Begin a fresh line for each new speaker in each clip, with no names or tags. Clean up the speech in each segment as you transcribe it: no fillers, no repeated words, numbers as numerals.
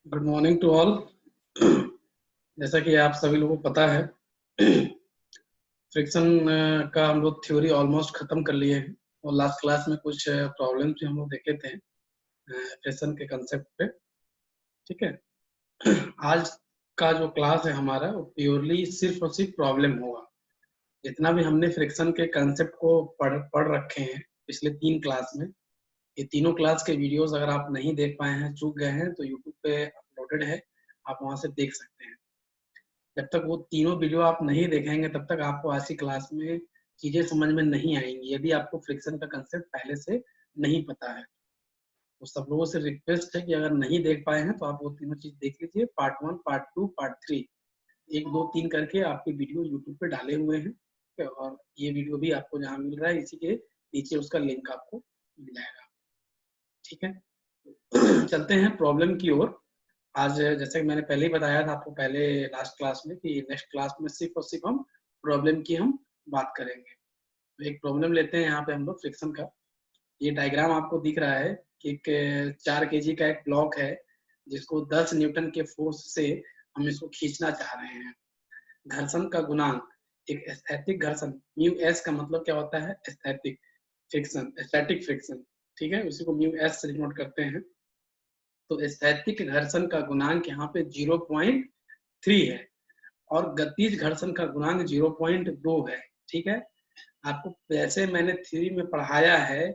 Good morning to all. जैसा कि आप सभी लोगों को पता है, फ्रिक्शन का हम लोग थ्योरी ऑलमोस्ट खत्म कर लिए हैं और लास्ट क्लास में कुछ प्रॉब्लम्स भी हम लोग देखे थे फ्रिक्शन के कंसेप्ट पे। ठीक है। आज का जो क्लास है हमारा वो प्योरली सिर्फ और सिर्फ प्रॉब्लम होगा। जितना भी हमने फ्रिक्शन के कंसेप्ट को पढ़ रखे हैं पिछले 3 क्लास में, ये तीनों क्लास के वीडियोस अगर आप नहीं देख पाए हैं, चूक गए हैं, तो यूट्यूब पे अपलोडेड है, आप वहां से देख सकते हैं। जब तक वो तीनों वीडियो आप नहीं देखेंगे तब तक आपको आज की क्लास में चीजें समझ में नहीं आएंगी, यदि आपको फ्रिक्शन का कंसेप्ट पहले से नहीं पता है। तो सब लोगों से रिक्वेस्ट है कि अगर नहीं देख पाए हैं तो आप वो तीनों चीज देख लीजिए, पार्ट 1, पार्ट 2, पार्ट 3, 1, 2, 3 करके आपके वीडियो यूट्यूब पे डाले हुए हैं। ठीक है? और ये वीडियो भी आपको जहाँ मिल रहा है इसी के नीचे उसका लिंक आपको मिल जाएगा। ठीक है। चलते हैं प्रॉब्लम की ओर। आज जैसे कि मैंने पहले ही बताया था आपको पहले लास्ट क्लास में कि नेक्स्ट क्लास में सिर्फ और सिर्फ हम प्रॉब्लम की हम बात करेंगे। तो एक प्रॉब्लम लेते हैं यहाँ पे हम लोग फ्रिक्शन का। ये डायग्राम आपको दिख रहा है कि एक 4 kg का एक ब्लॉक है जिसको 10 न्यूटन के फोर्स से हम इसको खींचना चाह रहे हैं। घर्षण का गुणांक, एक स्थैतिक घर्षण, म्यू एस का मतलब क्या होता है? स्थैतिक फ्रिक्शन, स्टैटिक फ्रिक्शन। ठीक है, उसी को म्यू एस से डिनोट करते हैं। तो स्थैतिक घर्षण का गुणांक यहाँ पे 0.3 है और गतिज घर्षण का गुणांक 0.2 है। ठीक है। आपको जैसे मैंने थ्योरी में पढ़ाया है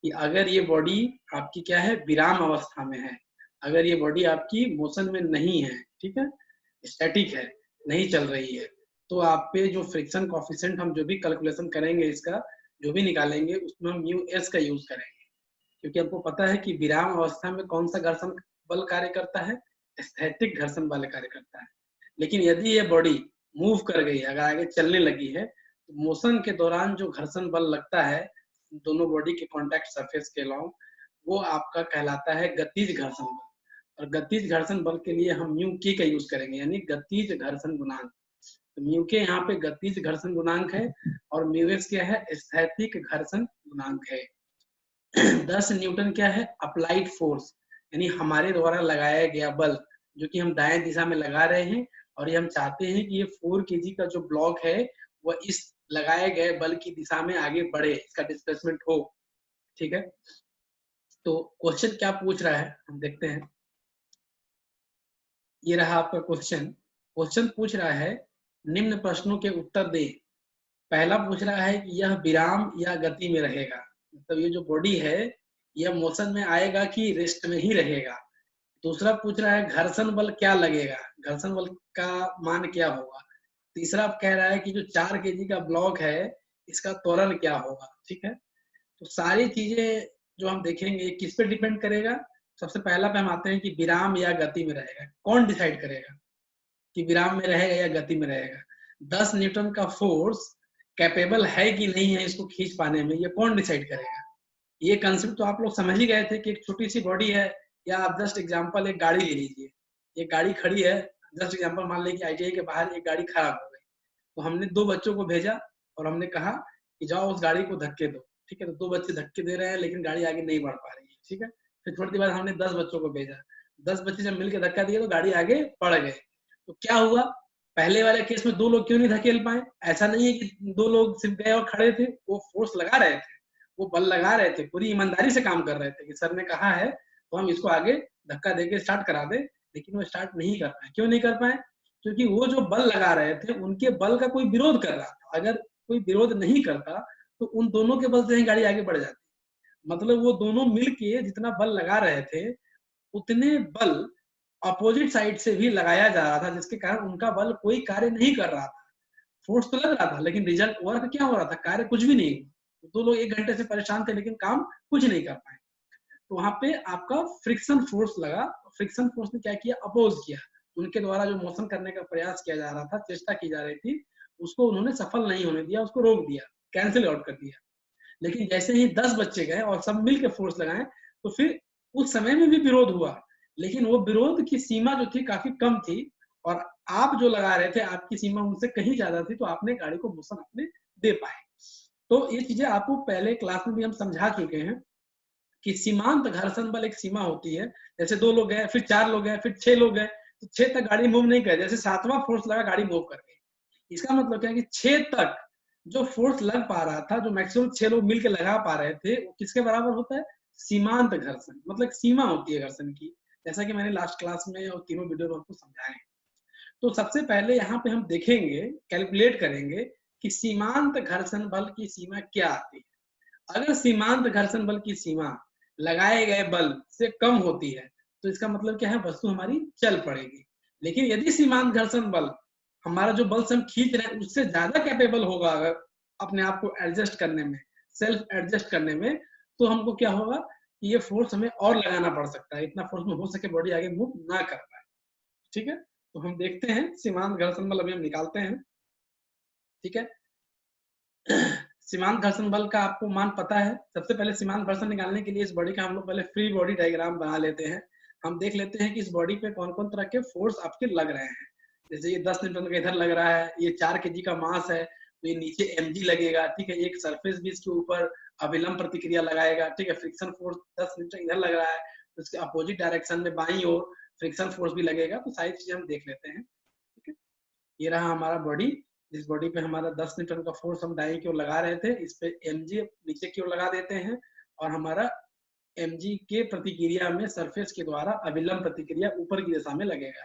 कि अगर ये बॉडी आपकी क्या है, विराम अवस्था में है, अगर ये बॉडी आपकी मोशन में नहीं है, ठीक है, स्टैटिक है, नहीं चल रही है, तो आप पे जो फ्रिक्शन कॉफिशिएंट हम जो भी कैलकुलेशन करेंगे, इसका जो भी निकालेंगे, उसमें हम म्यू एस का यूज करेंगे। क्योंकि हमको पता है कि विराम अवस्था में कौन सा घर्षण बल कार्य करता है? स्थैतिक घर्षण बल कार्य करता है। लेकिन यदि ये बॉडी मूव कर गई, अगर आगे चलने लगी है, तो मोशन के दौरान जो घर्षण बल लगता है दोनों बॉडी के कॉन्टैक्ट सरफेस के अलावा, वो आपका कहलाता है गतिज घर्षण बल। और गतिज घर्षण बल के लिए हम म्यू के का यूज करेंगे, यानी गतिज घर्षण गुणांक। तो म्यू के यहाँ पे गतिज घर्षण गुणांक है और म्यू एस क्या है? स्थैतिक घर्षण गुणांक है। 10 न्यूटन क्या है? अप्लाइड फोर्स, यानी हमारे द्वारा लगाया गया बल, जो कि हम दाएं दिशा में लगा रहे हैं और ये हम चाहते हैं कि ये 4 kg का जो ब्लॉक है वह इस लगाए गए बल की दिशा में आगे बढ़े, इसका डिस्प्लेसमेंट हो। ठीक है। तो क्वेश्चन क्या पूछ रहा है हम देखते हैं। ये रहा आपका क्वेश्चन। क्वेश्चन पूछ रहा है निम्न प्रश्नों के उत्तर दे। पहला पूछ रहा है कि यह विराम या गति में रहेगा, मतलब ये जो बॉडी है यह मोशन में आएगा कि रेस्ट में ही रहेगा। दूसरा पूछ रहा है घर्षण बल क्या लगेगा, घर्षण बल का मान क्या होगा। तीसरा कह रहा है कि जो 4 kg का ब्लॉक है इसका त्वरण क्या होगा। ठीक है। तो सारी चीजें जो हम देखेंगे किस पे डिपेंड करेगा। सबसे पहला पे हम आते हैं कि विराम या गति में रहेगा। कौन डिसाइड करेगा कि विराम में रहेगा या गति में रहेगा? 10 न्यूटन का फोर्स कैपेबल है कि नहीं है इसको खींच पाने में, ये कौन डिसाइड करेगा? ये कंसेप्ट तो आप लोग समझ ही गए थे कि एक छोटी सी बॉडी है, या आप जस्ट एग्जांपल एक गाड़ी ले लीजिए। एक गाड़ी खड़ी है, जस्ट एग्जांपल मान लें कि आईटीआई के बाहर एक गाड़ी खराब हो गई, तो हमने 2 बच्चों को भेजा और हमने कहा कि जाओ उस गाड़ी को धक्के दो। ठीक है। तो 2 बच्चे धक्के दे रहे हैं लेकिन गाड़ी आगे नहीं बढ़ पा रही है। ठीक है। फिर थोड़ी देर बाद हमने 10 बच्चों को भेजा, 10 बच्चे जब मिलकर धक्का दिए तो गाड़ी आगे बढ़ गए। तो क्या हुआ? पहले वाले केस में 2 लोग क्यों नहीं धकेल पाए? ऐसा नहीं है कि 2 लोग सिर्फ गए और खड़े थे, वो फोर्स लगा रहे थे, वो बल लगा रहे थे, पूरी ईमानदारी से काम कर रहे थे कि सर ने कहा है तो हम इसको आगे धक्का देके स्टार्ट करा दे। लेकिन वो स्टार्ट नहीं कर पाए। क्यों नहीं कर पाए? क्योंकि वो जो बल लगा रहे थे उनके बल का कोई विरोध कर रहा था। अगर कोई विरोध नहीं करता तो उन दोनों के बल से ही गाड़ी आगे बढ़ जाती। मतलब वो दोनों मिलके जितना बल लगा रहे थे उतने बल अपोजिट साइड से भी लगाया जा रहा था, जिसके कारण उनका बल कोई कार्य नहीं कर रहा था। फोर्स तो लग रहा था लेकिन रिजल्ट वर्क क्या हो रहा था? कार्य कुछ भी नहीं। 2 लोग 1 घंटे से परेशान थे लेकिन काम कुछ नहीं कर पाए। तो वहां पे आपका फ्रिक्शन फोर्स लगा। फ्रिक्शन फोर्स ने क्या किया? अपोज किया। उनके द्वारा जो मोशन करने का प्रयास किया जा रहा था, चेष्टा की जा रही थी, उसको उन्होंने सफल नहीं होने दिया, उसको रोक दिया, कैंसिल आउट कर दिया। लेकिन जैसे ही 10 बच्चे गए और सब मिलकर फोर्स लगाए तो फिर उस समय में भी विरोध हुआ, लेकिन वो विरोध की सीमा जो थी काफी कम थी और आप जो लगा रहे थे आपकी सीमा उनसे कहीं ज्यादा थी, तो आपने गाड़ी को मोशन अपने दे पाए। तो ये चीजें आपको पहले क्लास में भी हम समझा चुके हैं कि सीमांत घर्षण बल एक सीमा होती है, जैसे 2 लोग गए, फिर 4 लोग गए, फिर 6 लोग गए, तो 6 तक गाड़ी मूव नहीं करे, जैसे 7वां फोर्स लगा गाड़ी मूव कर गई। इसका मतलब क्या है कि 6 तक जो फोर्स लग पा रहा था, जो मैक्सिमम 6 लोग मिलकर लगा पा रहे थे, वो किसके बराबर होता है? सीमांत घर्षण, मतलब सीमा होती है घर्षण की, जैसा कि मैंने लास्ट क्लास में और तीनों वीडियो में आपको समझाया है। तो सबसे पहले यहाँ पे हम देखेंगे, कैलकुलेट करेंगे कि सीमांत घर्षण बल की सीमा क्या आती है। अगर सीमांत घर्षण बल की सीमा लगाए गए बल से कम होती है, तो इसका मतलब क्या है? वस्तु हमारी चल पड़ेगी। लेकिन यदि सीमांत घर्षण बल, हमारा जो बल से हम खींच रहे हैं, उससे ज्यादा कैपेबल होगा अगर अपने आप को एडजस्ट करने में, सेल्फ एडजस्ट करने में, तो हमको क्या होगा कि ये फोर्स हमें और लगाना पड़ सकता है, इतना फोर्स में हो सके बॉडी आगे मूव ना कर पाए। ठीक है, तो हम देखते हैं सीमांत घर्षण बल अभी हम निकालते हैं। ठीक है, सीमांत घर्षण बल का आपको मान पता है। सबसे पहले सीमांत घर्षण निकालने के लिए इस बॉडी का हम लोग पहले फ्री बॉडी डायग्राम बना लेते हैं। हम देख लेते हैं कि इस बॉडी पे कौन कौन तरह के फोर्स आपके लग रहे हैं। जैसे ये 10 न्यूटन का इधर लग रहा है, ये 4 केजी का मास है, तो ये नीचे mg लगेगा। ठीक है, एक सरफेस भी इसके ऊपर अभिलंब प्रतिक्रिया लगाएगा। ठीक है, फ्रिक्शन फोर्स 10 न्यूटन इधर लग रहा है, तो इसके अपोजिट डायरेक्शन में बाईं ओर फ्रिक्शन फोर्स भी लगेगा। तो सारी चीजें हम देख लेते हैं। ठीक है, ये रहा हमारा बॉडी, जिस बॉडी पे हमारा 10 न्यूटन का फोर्स हम दाएं की ओर लगा रहे थे, इस पे mg नीचे की ओर लगा देते हैं, और हमारा mg के प्रतिक्रिया में सरफेस के द्वारा अभिलंब प्रतिक्रिया ऊपर की दिशा में लगेगा।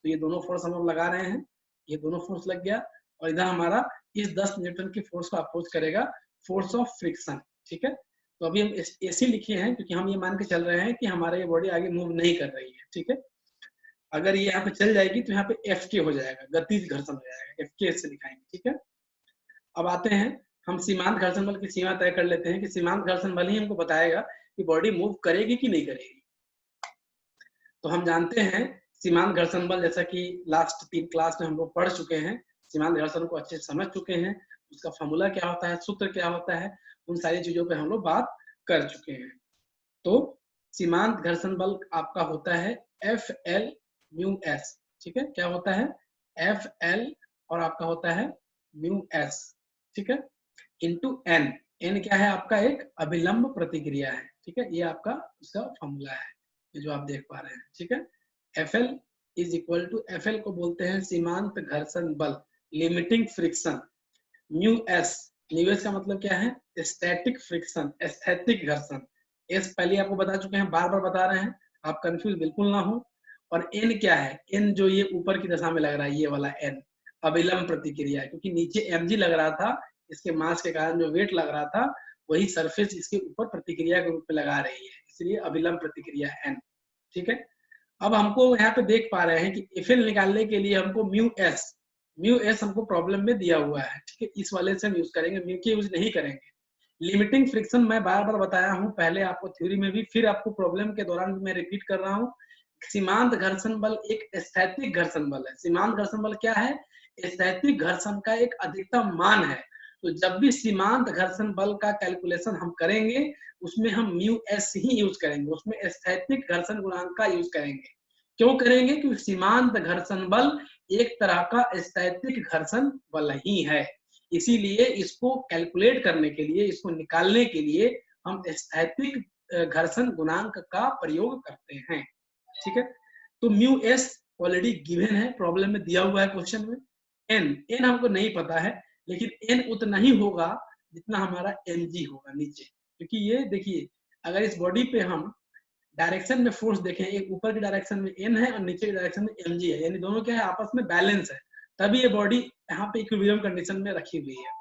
तो ये दोनों फोर्स हम लोग लगा रहे हैं, ये दोनों फोर्स लग गया, और इधर हमारा इस 10 न्यूटन की फोर्स को अपोज करेगा फोर्स ऑफ फ्रिक्शन। ठीक है, तो अभी हम ऐसे लिखे हैं क्योंकि हम ये मान के चल रहे हैं कि हमारा ये बॉडी आगे मूव नहीं कर रही है। ठीक है, अगर ये यहाँ पे चल जाएगी तो यहाँ पे एफ के हो जाएगा, गतिज घर्षण हो जाएगा, एफ के से दिखाएंगे। ठीक है, अब आते हैं हम सीमांत घर्षण बल की सीमा तय कर लेते हैं कि सीमांत घर्षण बल ही हमको बताएगा कि बॉडी मूव करेगी कि नहीं करेगी। तो हम जानते हैं सीमांत घर्षण बल, जैसा कि लास्ट 3 क्लास में हम लोग पढ़ चुके हैं, सीमांत घर्षण को अच्छे से समझ चुके हैं, उसका फॉर्मूला क्या होता है, सूत्र क्या होता है, उन सारी चीजों पे हम लोग बात कर चुके हैं। तो सीमांत घर्षण बल आपका होता है FL म्यू एस। ठीक है, क्या होता है? FL और आपका होता है म्यू एस। ठीक है, इंटू एन। एन क्या है? आपका एक अभिलंब प्रतिक्रिया है। ठीक है, ये आपका उसका फॉर्मूला है, ये जो आप देख पा रहे हैं। ठीक है, FL is equal to, FL को बोलते हैं सीमांत घर्षण बल, लिमिटिंग फ्रिक्शन। म्यू एस का मतलब क्या है? स्टैटिक फ्रिक्शन, स्थैतिक घर्षण। एस पहले आपको बता चुके हैं, बार बार बता रहे हैं, आप कंफ्यूज बिल्कुल ना हो। और एन क्या है? एन जो ये ऊपर की दिशा में लग रहा है, ये वाला एन अभिलंब प्रतिक्रिया है, क्योंकि नीचे mg लग रहा था, इसके मास के कारण जो वेट लग रहा था, वही सरफेस इसके ऊपर प्रतिक्रिया के रूप में लगा रही है, इसलिए अभिलंब प्रतिक्रिया एन। ठीक है, अब हमको यहाँ पे देख पा रहे हैं कि एफएल निकालने के लिए हमको म्यू एस हमको प्रॉब्लम में दिया हुआ है। ठीक है, इस वाले से हम यूज करेंगे, म्यू के यूज नहीं करेंगे। लिमिटिंग फ्रिक्शन मैं बार बार बताया हूँ, पहले आपको थ्योरी में भी, फिर आपको प्रॉब्लम के दौरान भी मैं रिपीट कर रहा हूँ। सीमांत घर्षण बल एक स्थैतिक घर्षण बल है। सीमांत घर्षण बल क्या है? स्थैतिक घर्षण का एक अधिकतम मान है। तो जब भी सीमांत घर्षण बल का कैलकुलेशन हम करेंगे, उसमें हम म्यू एस ही यूज करेंगे, उसमें स्थैतिक घर्षण गुणांक का यूज करेंगे। क्यों करेंगे? क्योंकि सीमांत घर्षण बल एक तरह का स्थैतिक घर्षण बल ही है, इसीलिए इसको कैलकुलेट करने के लिए, इसको निकालने के लिए हम स्थैतिक घर्षण गुणांक का प्रयोग करते हैं। ठीक है, तो म्यू एस ऑलरेडी गिवन है, प्रॉब्लम में दिया हुआ है क्वेश्चन में। एन हमको नहीं पता है, लेकिन एन उतना ही होगा जितना हमारा mg होगा नीचे, क्योंकि ये देखिए, अगर इस बॉडी पे हम डायरेक्शन में फोर्स देखें, एक ऊपर की डायरेक्शन में n है और नीचे की डायरेक्शन में mg है, यानी दोनों क्या है? आपस में बैलेंस है, तभी ये बॉडी यहाँ पे इक्विलिब्रियम कंडीशन में रखी हुई है।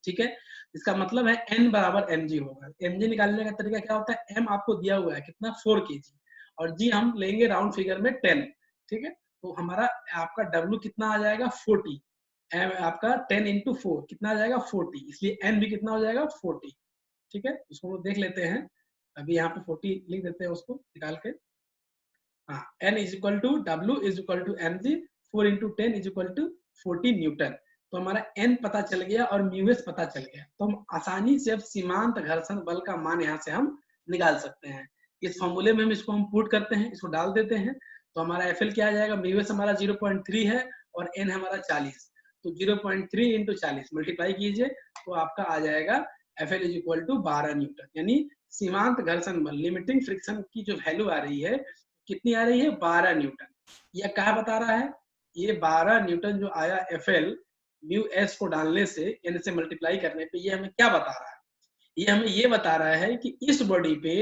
ठीक है, इसका मतलब है n बराबर mg होगा। mg निकालने का तरीका क्या होता है? m आपको दिया हुआ है कितना? 4 kg, और g हम लेंगे राउंड फिगर में 10। ठीक है, तो हमारा आपका w कितना आ जाएगा? 40। आपका 10 into 4 कितना आ जाएगा? 40, इसलिए n भी कितना हो जाएगा? 40। ठीक है, उसको देख लेते हैं, अभी यहाँ पे 40 लिख देते हैं उसको निकाल के। हाँ, n is equal to w is equal to mg, 4 into 10 is equal to 40 newton. तो हमारा n पता चल गया और म्यू एस पता चल गया, तो हम आसानी से अब सीमांत घर्षण बल का मान यहाँ से हम निकाल सकते हैं। इस फॉर्मूले में हम इसको हम पुट करते हैं, इसको डाल देते हैं, तो हमारा FL क्या आ जाएगा? म्यू एस हमारा 0.3 है और n हमारा 40, तो 0.3 into 40 मल्टीप्लाई कीजिए, तो आपका आ जाएगा FL is equal to 12 newton, यानी सीमांत घर्षण बल लिमिटिंग फ्रिक्शन की जो वैल्यू आ रही है कितनी आ रही है 12 न्यूटन। यह क्या बता रहा है, ये 12 न्यूटन जो आया FL म्यू एस को डालने से n से मल्टीप्लाई करने पे, ये हमें क्या बता रहा है, ये हमें ये बता रहा है कि इस बॉडी पे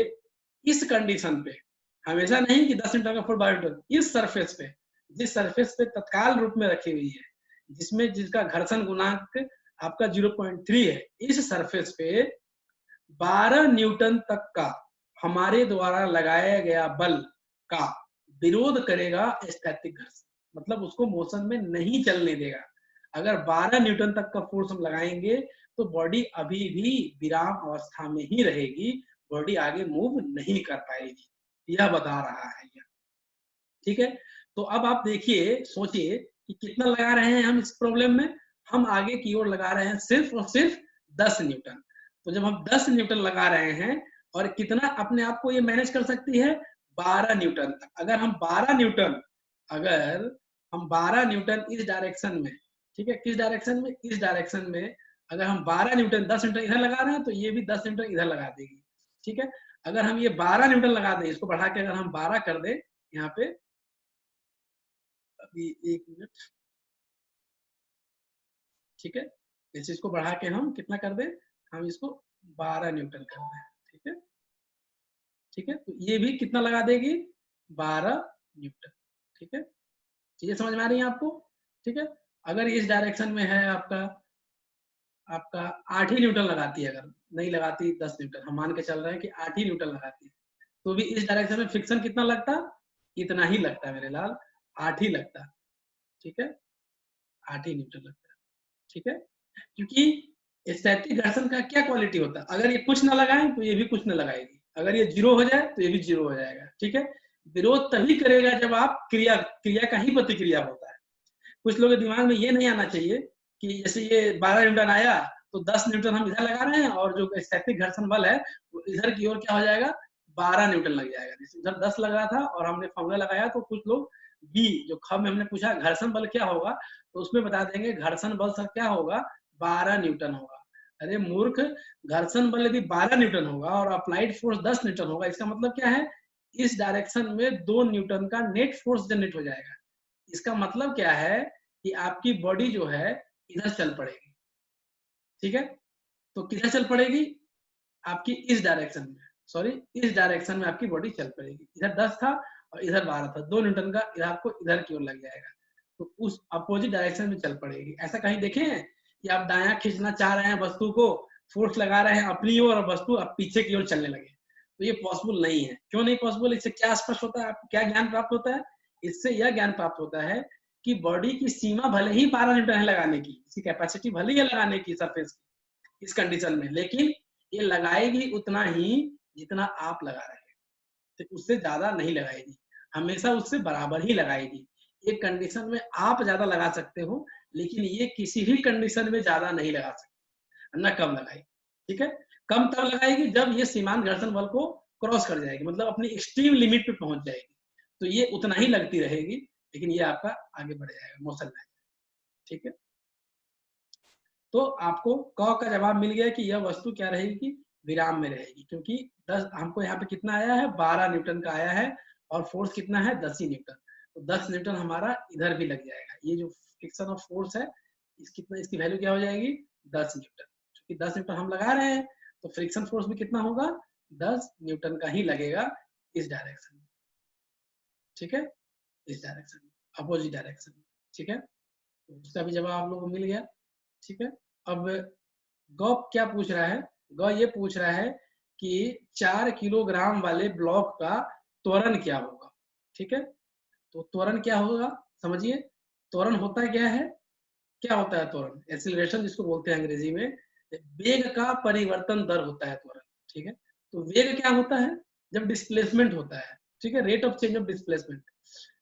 इस कंडीशन पे, हमेशा नहीं कि 10 न्यूटन का फोर्स 12 न्यूटन, इस सरफेस पे, जिस सरफेस पे तत्काल रूप में रखी हुई है, जिसमें जिसका घर्षण गुणांक आपका 0.3 है, इस सरफेस पे 12 न्यूटन तक का हमारे द्वारा लगाया गया बल का विरोध करेगा स्थैतिक घर्षण, मतलब उसको मोशन में नहीं चलने देगा। अगर 12 न्यूटन तक का फोर्स हम लगाएंगे तो बॉडी अभी भी विराम अवस्था में ही रहेगी, बॉडी आगे मूव नहीं कर पाएगी, यह बता रहा है यह। ठीक है, तो अब आप देखिए, सोचिए कि कितना लगा रहे हैं हम इस प्रॉब्लम में, हम आगे की ओर लगा रहे हैं सिर्फ और सिर्फ 10 न्यूटन। तो जब हम 10 न्यूटन लगा रहे हैं, और कितना अपने आप को ये मैनेज कर सकती है 12 न्यूटन तक। अगर हम 12 न्यूटन, अगर हम 12 न्यूटन इस डायरेक्शन में, ठीक है, किस डायरेक्शन में, इस डायरेक्शन में, अगर हम 12 न्यूटन 10 न्यूटन इधर लगा रहे हैं तो ये भी 10 न्यूटन इधर लगा देगी। ठीक है, अगर हम ये 12 न्यूटन लगा दें, इसको बढ़ा के अगर हम 12 कर दें यहाँ पे, अभी 1 मिनट, ठीक है, इस चीज को बढ़ा के हम कितना कर दें, हम इसको 12 न्यूटन कर दें। ठीक है, ठीक है, तो ये भी कितना लगा देगी 12 न्यूटन। ठीक है, चीजें समझ में आ रही हैं आपको। ठीक है, अगर इस डायरेक्शन में है आपका आपका 8 ही न्यूटन लगाती है, अगर नहीं लगाती 10 न्यूटन, हम मान के चल रहे हैं कि 8 ही न्यूटन लगाती है, तो भी इस डायरेक्शन में फ्रिक्शन कितना लगता, इतना ही लगता है मेरे लाल, 8 ही लगता। ठीक है, 8 ही न्यूटन लगता है। ठीक है, क्योंकि स्थैतिक घर्षण का क्या क्वालिटी होता है, अगर ये कुछ ना लगाए तो ये भी कुछ ना लगाएगी, अगर ये 0 हो जाए तो ये भी 0 हो जाएगा। ठीक है, विरोध तभी करेगा जब आप क्रिया क्रिया का ही प्रतिक्रिया होता है। कुछ लोगों के दिमाग में ये नहीं आना चाहिए कि जैसे ये 12 न्यूटन आया तो 10 न्यूटन हम इधर लगा रहे हैं और जो स्थैतिक घर्षण बल है वो इधर की ओर क्या हो जाएगा 12 न्यूटन लग जाएगा। जैसे उधर 10 लग रहा था और हमने फॉर्मूला लगाया तो कुछ लोग बी जो ख में हमने पूछा घर्षण बल क्या होगा तो उसमें बता देंगे घर्षण बल सर क्या होगा 12 न्यूटन होगा। अरे मूर्ख, घर्षण बल यदि 12 न्यूटन होगा और अप्लाइड फोर्स 10 न्यूटन होगा, इसका मतलब क्या है, इस डायरेक्शन में 2 न्यूटन का नेट फोर्स जनरेट हो जाएगा। इसका मतलब क्या है कि आपकी बॉडी जो है इधर चल पड़ेगी। ठीक है, तो किधर चल पड़ेगी, आपकी इस डायरेक्शन में, सॉरी इस डायरेक्शन में आपकी बॉडी चल पड़ेगी। इधर 10 था और इधर 12 था, 2 न्यूटन का इधर आपको इधर की ओर लग जाएगा, तो उस अपोजिट डायरेक्शन में चल पड़ेगी। ऐसा कहीं देखे हैं कि आप दायां खींचना चाह रहे हैं वस्तु को, फोर्स लगा रहे हैं अपनी ओर और वस्तु अब पीछे की ओर चलने लगे, तो ये पॉसिबल नहीं है। क्यों नहीं पॉसिबल, इससे क्या स्पष्ट होता है, आपको क्या ज्ञान प्राप्त होता है, इससे यह ज्ञान प्राप्त होता है कि बॉडी की सीमा भले ही 12 न्यूटन है लगाने की, इसकी कैपेसिटी भले ही है लगाने की सरफेस की इस कंडीशन में, लेकिन ये लगाएगी उतना ही जितना आप लगा रहे हैं, तो उससे ज्यादा नहीं लगाएगी, हमेशा उससे बराबर ही लगाएगी। एक कंडीशन में आप ज्यादा लगा सकते हो लेकिन ये किसी भी कंडीशन में ज्यादा नहीं लगा सकते, न कम लगाएगी। ठीक है, कम तब लगाएगी जब ये सीमांत घर्षण बल को क्रॉस कर जाएगी, मतलब अपनी एक्सट्रीम लिमिट पे पहुंच जाएगी, तो ये उतना ही लगती रहेगी, लेकिन ये आपका आगे बढ़ जाएगा, मोशन में। ठीक है, तो आपको क का जवाब मिल गया कि यह वस्तु क्या रहेगी, विराम में रहेगी, क्योंकि 10 हमको यहाँ पे कितना आया है 12 न्यूटन का आया है और फोर्स कितना है 10 ही न्यूटन, तो 10 न्यूटन हमारा इधर भी लग जाएगा। ये जो फ्रिक्शन ऑफ फोर्स है इसकी वैल्यू क्या हो जाएगी 10 न्यूटन, क्योंकि 10 न्यूटन हम लगा रहे हैं तो फ्रिक्शन फोर्स भी कितना होगा 10 न्यूटन का ही लगेगा इस डायरेक्शन में। ठीक है, इस डायरेक्शन में, अपोजिट डायरेक्शन में। ठीक है, तो उसका भी जवाब आप लोगों को मिल गया। ठीक है, अब गौ क्या पूछ रहा है, गौ ये पूछ रहा है कि 4 किलोग्राम वाले ब्लॉक का त्वरण क्या होगा। ठीक है, तो त्वरण क्या होगा समझिए, त्वरण होता क्या है, क्या होता है त्वरण, एक्सीलरेशन जिसको बोलते हैं अंग्रेजी में, वेग का परिवर्तन दर होता है त्वरण। ठीक है, तो वेग क्या होता है जब डिस्प्लेसमेंट होता है, ठीक है, rate of change of displacement,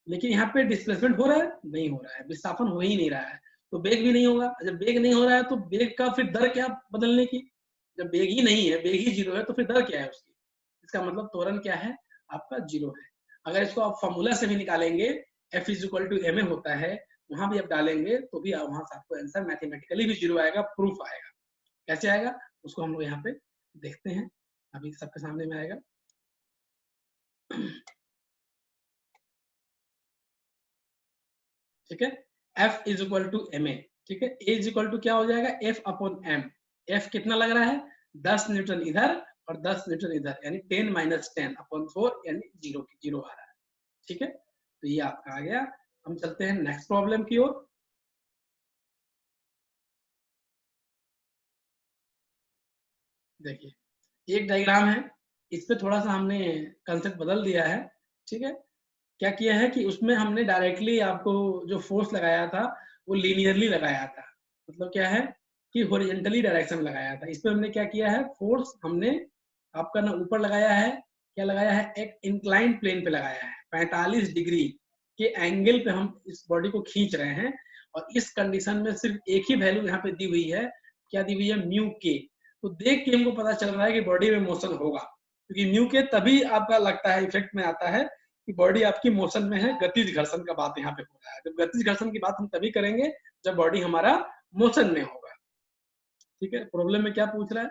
लेकिन यहाँ पे डिस्प्लेसमेंट हो रहा है नहीं हो रहा है, विस्थापन हो ही नहीं रहा है, तो वेग भी नहीं होगा। जब वेग नहीं हो रहा है तो वेग का फिर दर क्या बदलने की, जब वेग ही नहीं है, वेग ही 0 है, तो फिर दर क्या है उसकी, इसका मतलब त्वरण क्या है आपका 0 है। अगर इसको आप फॉर्मूला से भी निकालेंगे F = ma होता है, वहां भी आप डालेंगे तो भी वहां से आपको आंसर मैथमेटिकली भी 0 आएगा, प्रूफ आएगा। कैसे आएगा उसको हम लोग यहाँ पे देखते हैं। अभी सबके सामने में आएगा। ठीक है, F is equal to ma, ठीक है, A इज इक्वल टू क्या हो जाएगा, F अपॉन m। F कितना लग रहा है, 10 न्यूटन इधर और 10 न्यूटन इधर, यानी 10 माइनस 10 अपॉन 4, यानी 0 आ रहा है। ठीक है, तो ये आपका आ गया। हम चलते हैं नेक्स्ट प्रॉब्लम की ओर। देखिए एक डायग्राम है, इस पे थोड़ा सा हमने कंसेप्ट बदल दिया है। ठीक है, क्या किया है कि उसमें हमने डायरेक्टली आपको जो फोर्स लगाया था वो लीनियरली लगाया था, मतलब क्या है कि हॉरिजॉन्टली डायरेक्शन में लगाया था। इस पे हमने क्या किया है, फोर्स हमने आपका ना ऊपर लगाया है, क्या लगाया है, एक इंक्लाइंड प्लेन पे लगाया है। 45 डिग्री के एंगल पे हम इस बॉडी को खींच रहे हैं, और इस कंडीशन में सिर्फ एक ही वैल्यू यहाँ पे दी हुई है, क्या दी हुई है, म्यू के। तो देख के हमको पता चल रहा है कि बॉडी में मोशन होगा, क्योंकि म्यू के तभी आपका लगता है, इफेक्ट में आता है कि बॉडी आपकी मोशन में है। गतिज घर्षण का बात यहाँ पे हो रहा है। जब गतिज घर्षण की बात हम तभी करेंगे जब बॉडी हमारा मोशन में होगा। ठीक है, प्रॉब्लम में क्या पूछ रहा है,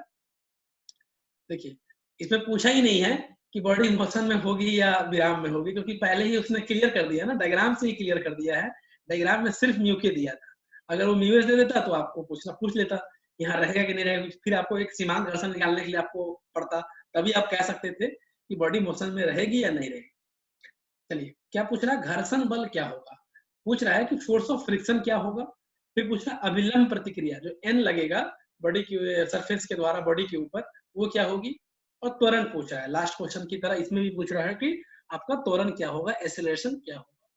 देखिए इसमें पूछा ही नहीं है कि बॉडी मोशन में होगी या विराम में होगी, क्योंकि पहले ही उसने क्लियर कर दिया ना, डायग्राम से ही क्लियर कर दिया है। डायग्राम में सिर्फ म्यू के दिया था, अगर वो म्यूएस दे देता तो आपको पूछ लेता यहाँ रहेगा कि नहीं रहेगा, फिर आपको एक सीमांत घर्षण निकालने के लिए आपको पड़ता, तभी आप कह सकते थे कि बॉडी मोशन में रहेगी या नहीं रहेगी। चलिए क्या पूछ रहा है, घर्षण बल क्या होगा, पूछ रहा है कि फोर्स ऑफ फ्रिक्शन क्या होगा, फिर पूछ रहा है अभिलंब प्रतिक्रिया जो एन लगेगा बॉडी की सरफेस के द्वारा बॉडी के ऊपर, वो क्या होगी, और त्वरण पूछा है। लास्ट क्वेश्चन की तरह इसमें भी पूछ रहा है कि आपका त्वरण क्या होगा, एक्सेलरेशन क्या होगा।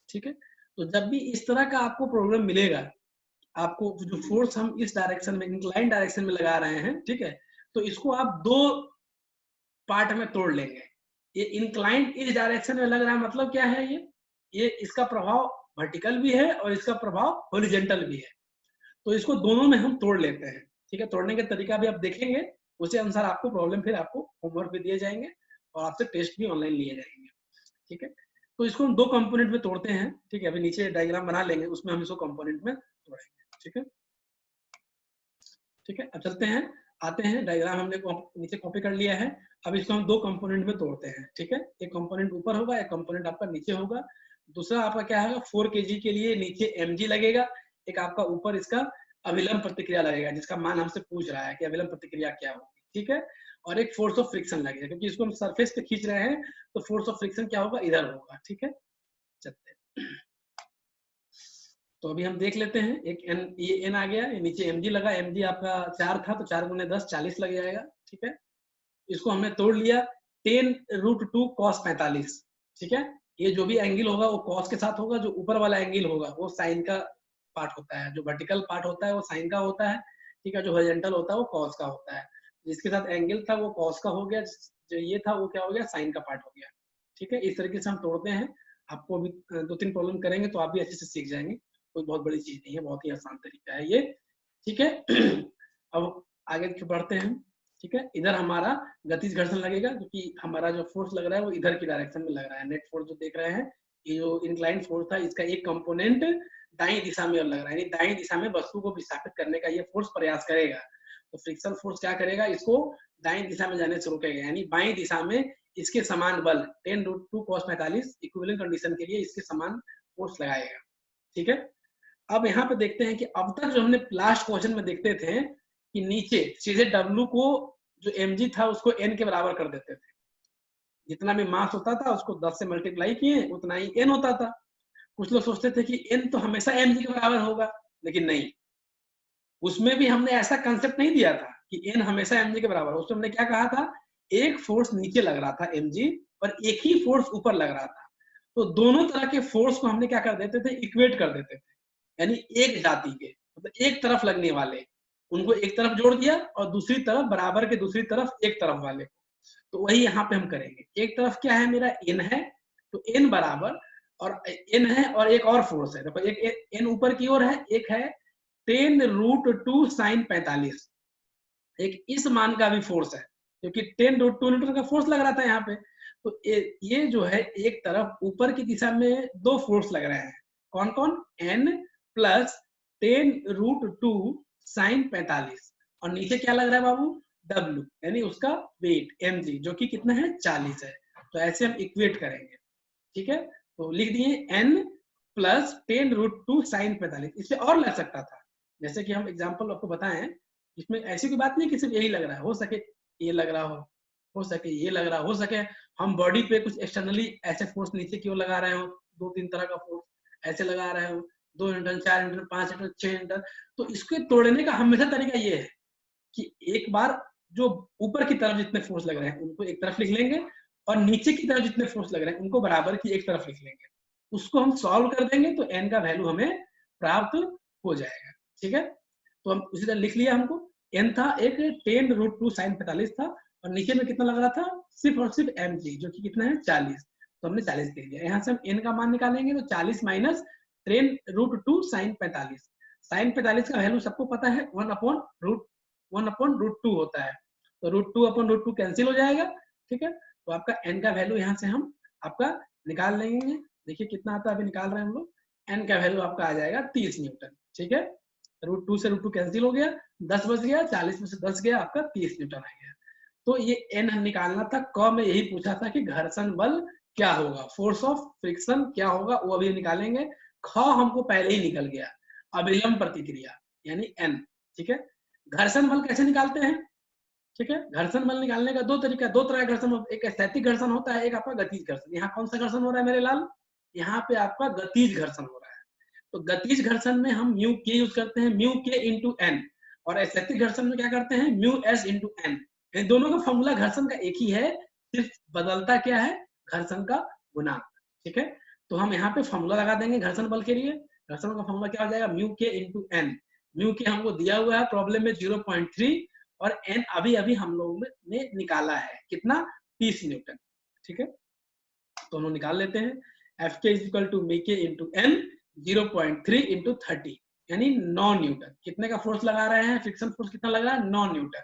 ठीक है, तो जब भी इस तरह का आपको प्रॉब्लम मिलेगा, आपको जो फोर्स हम इस डायरेक्शन में, इंक्लाइन डायरेक्शन में लगा रहे हैं, ठीक है, तो इसको आप दो पार्ट में तोड़ लेंगे। ये इंक्लाइंड इस डायरेक्शन में लग रहा है, मतलब क्या है, ये इसका प्रभाव वर्टिकल भी है और इसका प्रभाव हॉरिजॉन्टल भी है, तो इसको दोनों में हम तोड़ लेते हैं। ठीक है, तोड़ने का तरीका भी आप देखेंगे, उसी अनुसार आपको प्रॉब्लम फिर आपको होमवर्क भी दिए जाएंगे और आपसे टेस्ट भी ऑनलाइन लिए जाएंगे। ठीक है, तो इसको हम दो कंपोनेंट में तोड़ते हैं। ठीक है, अभी नीचे डायग्राम बना लेंगे, उसमें हम इसको कंपोनेंट में तोड़ेंगे। ठीक है, ठीक है, अब चलते हैं, आते हैं, डायग्राम हमने नीचे कॉपी कर लिया है। अब इसको हम दो कंपोनेंट में तोड़ते हैं। ठीक है, एक कंपोनेंट ऊपर होगा, एक कंपोनेंट आपका नीचे होगा। दूसरा आपका क्या है, 4 kg के लिए नीचे mg लगेगा, एक आपका ऊपर इसका अभिलंब प्रतिक्रिया लगेगा, जिसका मान हमसे पूछ रहा है कि अभिलंब प्रतिक्रिया क्या होगी। ठीक है, और एक फोर्स ऑफ फ्रिक्शन लगेगा, क्योंकि इसको हम सरफेस पे खींच रहे हैं, तो फोर्स ऑफ फ्रिक्शन क्या होगा, इधर होगा। ठीक है, चलते हैं, तो अभी हम देख लेते हैं। एक एन, ये एन आ गया, ये नीचे mg लगा, mg आपका 4 था, तो 4 गुने 10 40 लग जाएगा। ठीक है, इसको हमने तोड़ लिया, 10√2 cos 45। ठीक है, ये जो भी एंगल होगा वो cos के साथ होगा, जो ऊपर वाला एंगल होगा वो साइन का पार्ट होता है, जो वर्टिकल पार्ट होता है वो साइन का होता है। ठीक है, जो हॉरिजॉन्टल होता है वो cos का होता है। जिसके साथ एंगल था वो cos का हो गया, जो ये था वो क्या हो गया, साइन का पार्ट हो गया। ठीक है, इस तरीके से हम तोड़ते हैं। आपको अभी 2-3 प्रॉब्लम करेंगे तो आप भी अच्छे से सीख जाएंगे, कोई बहुत बड़ी चीज नहीं है, बहुत ही आसान तरीका है ये। ठीक है, अब आगे बढ़ते हैं। ठीक है, इधर हमारा गतिज घर्षण लगेगा, क्योंकि हमारा जो फोर्स लग रहा है वो इधर की डायरेक्शन में लग रहा है। नेट फोर्स जो देख रहे हैं, ये जो इंक्लाइन फोर्स था, इसका एक कंपोनेंट दाईं दिशा में लग रहा है, यानी दाईं दिशा में वस्तु को विस्थापित करने का ये फोर्स प्रयास करेगा। तो फ्रिक्शन फोर्स क्या करेगा, इसको दाईं दिशा में जाने से रोकेगा, यानी बाईं दिशा में इसके समान बल 10√2 cos 45 इक्विवेलेंट कंडीशन के लिए इसके समान फोर्स लगाएगा। ठीक है, अब यहाँ पे देखते हैं कि अब तक जो हमने लास्ट क्वेश्चन में देखते थे कि नीचे सीधे W को, जो mg था उसको n के बराबर कर देते थे, जितना भी मास होता था उसको 10 से मल्टीप्लाई किए उतना ही n होता था। कुछ लोग सोचते थे कि n तो हमेशा mg के बराबर होगा, लेकिन नहीं, उसमें भी हमने ऐसा कंसेप्ट नहीं दिया था कि n हमेशा mg के बराबर हो। उसमें हमने क्या कहा था, एक फोर्स नीचे लग रहा था mg और एक ही फोर्स ऊपर लग रहा था, तो दोनों तरह के फोर्स को हमने क्या कर देते थे, इक्वेट कर देते थे, यानी एक जाति के, मतलब एक तरफ लगने वाले उनको एक तरफ जोड़ दिया और दूसरी तरफ बराबर के दूसरी तरफ एक तरफ वाले, तो वही यहाँ पे हम करेंगे। एक तरफ क्या है, मेरा n है, तो n बराबर, और n है और एक और फोर्स है, देखो एक n ऊपर की ओर है, एक है 10√2 sin 45, एक इस मान का भी फोर्स है, क्योंकि 10√2 न्यूटन का फोर्स लग रहा था यहाँ पे। तो ये जो है एक तरफ ऊपर की दिशा में दो फोर्स लग रहे हैं, कौन कौन, n प्लस 10√2 sin 45, और नीचे क्या लग रहा है बाबू, W यानी उसका वेट mg जो कि कितना है 40 है। तो ऐसे हम इक्वेट करेंगे, ठीक है। तो लिख दिए n प्लस 10√2 साइन 45। इससे और लग सकता था, जैसे कि हम एग्जांपल आपको बताएं, इसमें ऐसी कोई बात नहीं कि सिर्फ यही लग रहा है, हो सके ये लग रहा हो सके ये लग रहा हो सके हम बॉडी पे कुछ एक्सटर्नली ऐसे फोर्स नीचे की ओर लगा रहे हो, 2-3 तरह का फोर्स ऐसे लगा रहे हो, 2 न्यूटन, 4 न्यूटन, 5 न्यूटन, 6 न्यूटन। तो इसको तोड़ने का हमेशा तरीका ये है कि एक बार जो ऊपर की तरफ जितने फोर्स लग रहे हैं उनको एक तरफ लिख लेंगे और नीचे की तरफ जितने फोर्स लग रहे हैं उनको बराबर की एक तरफ लिख लेंगे। उसको हम सॉल्व कर देंगे तो n का वैल्यू हमें प्राप्त हो जाएगा, ठीक है। तो हम उसी तरह लिख लिया, हमको n था एक 10√2 साइन 45 था और नीचे में कितना लग रहा था, सिर्फ और सिर्फ mg जो कि कितना है 40। तो हमने 40 लिख दिया। यहाँ से हम n का मान निकालेंगे तो 40 माइनस 10√2 साइन 45। साइन 45 का वैल्यू सबको पता है 1/√2 होता है। तो √2/√2 कैंसिल हो जाएगा, ठीक है। तो आपका n का वैल्यू यहाँ से हम आपका निकाल लेंगे। देखिए कितना आता है, अभी निकाल रहे हैं हम लोग। n का वैल्यू आपका आ जाएगा 30 न्यूटन, ठीक है। √2 से √2 कैंसिल हो गया, 10 बच गया, 40 में से 10 गया, आपका 30 न्यूटन आ गया। तो ये n निकालना था। क में यही पूछा था कि घर्षण बल क्या होगा, फोर्स ऑफ फ्रिक्शन क्या होगा, वो अभी निकालेंगे। ख हमको पहले ही निकल गया, अविलंब प्रतिक्रिया यानी n, ठीक है। घर्षण बल कैसे निकालते हैं, ठीक है। घर्षण बल निकालने का दो तरह का घर्षण, एक स्थैतिक घर्षण होता है, एक आपका गतिज घर्षण। यहाँ कौन सा घर्षण हो रहा है मेरे लाल, यहाँ पे आपका गतिज घर्षण हो रहा है। तो गतिज घर्षण में हम म्यू के यूज करते हैं, म्यू के इंटू एन, और स्थैतिक घर्षण में क्या करते हैं, म्यू एस इंटू एन। इन दोनों का फॉर्मूला घर्षण का एक ही है, सिर्फ बदलता क्या है, घर्षण का गुणांक, ठीक है। तो हम यहाँ पे फॉर्मूला लगा देंगे घर्षण बल के लिए। घर्षण का फॉर्मूला क्या हो जाएगा, म्यू के इंटू एन। म्यू के हमको दिया हुआ है प्रॉब्लम में 0.3 और एन अभी अभी हम लोगों ने निकाला है कितना, 30 न्यूटन, ठीक है। तो हम निकाल लेते हैं। एफ के इज इक्वल टू मी के इंटू एन 0.3 इंटू 30 यानी 9 न्यूटन। कितने का फोर्स लगा रहे हैं, फ्रिक्शन फोर्स कितना लग रहा है, 9 न्यूटन।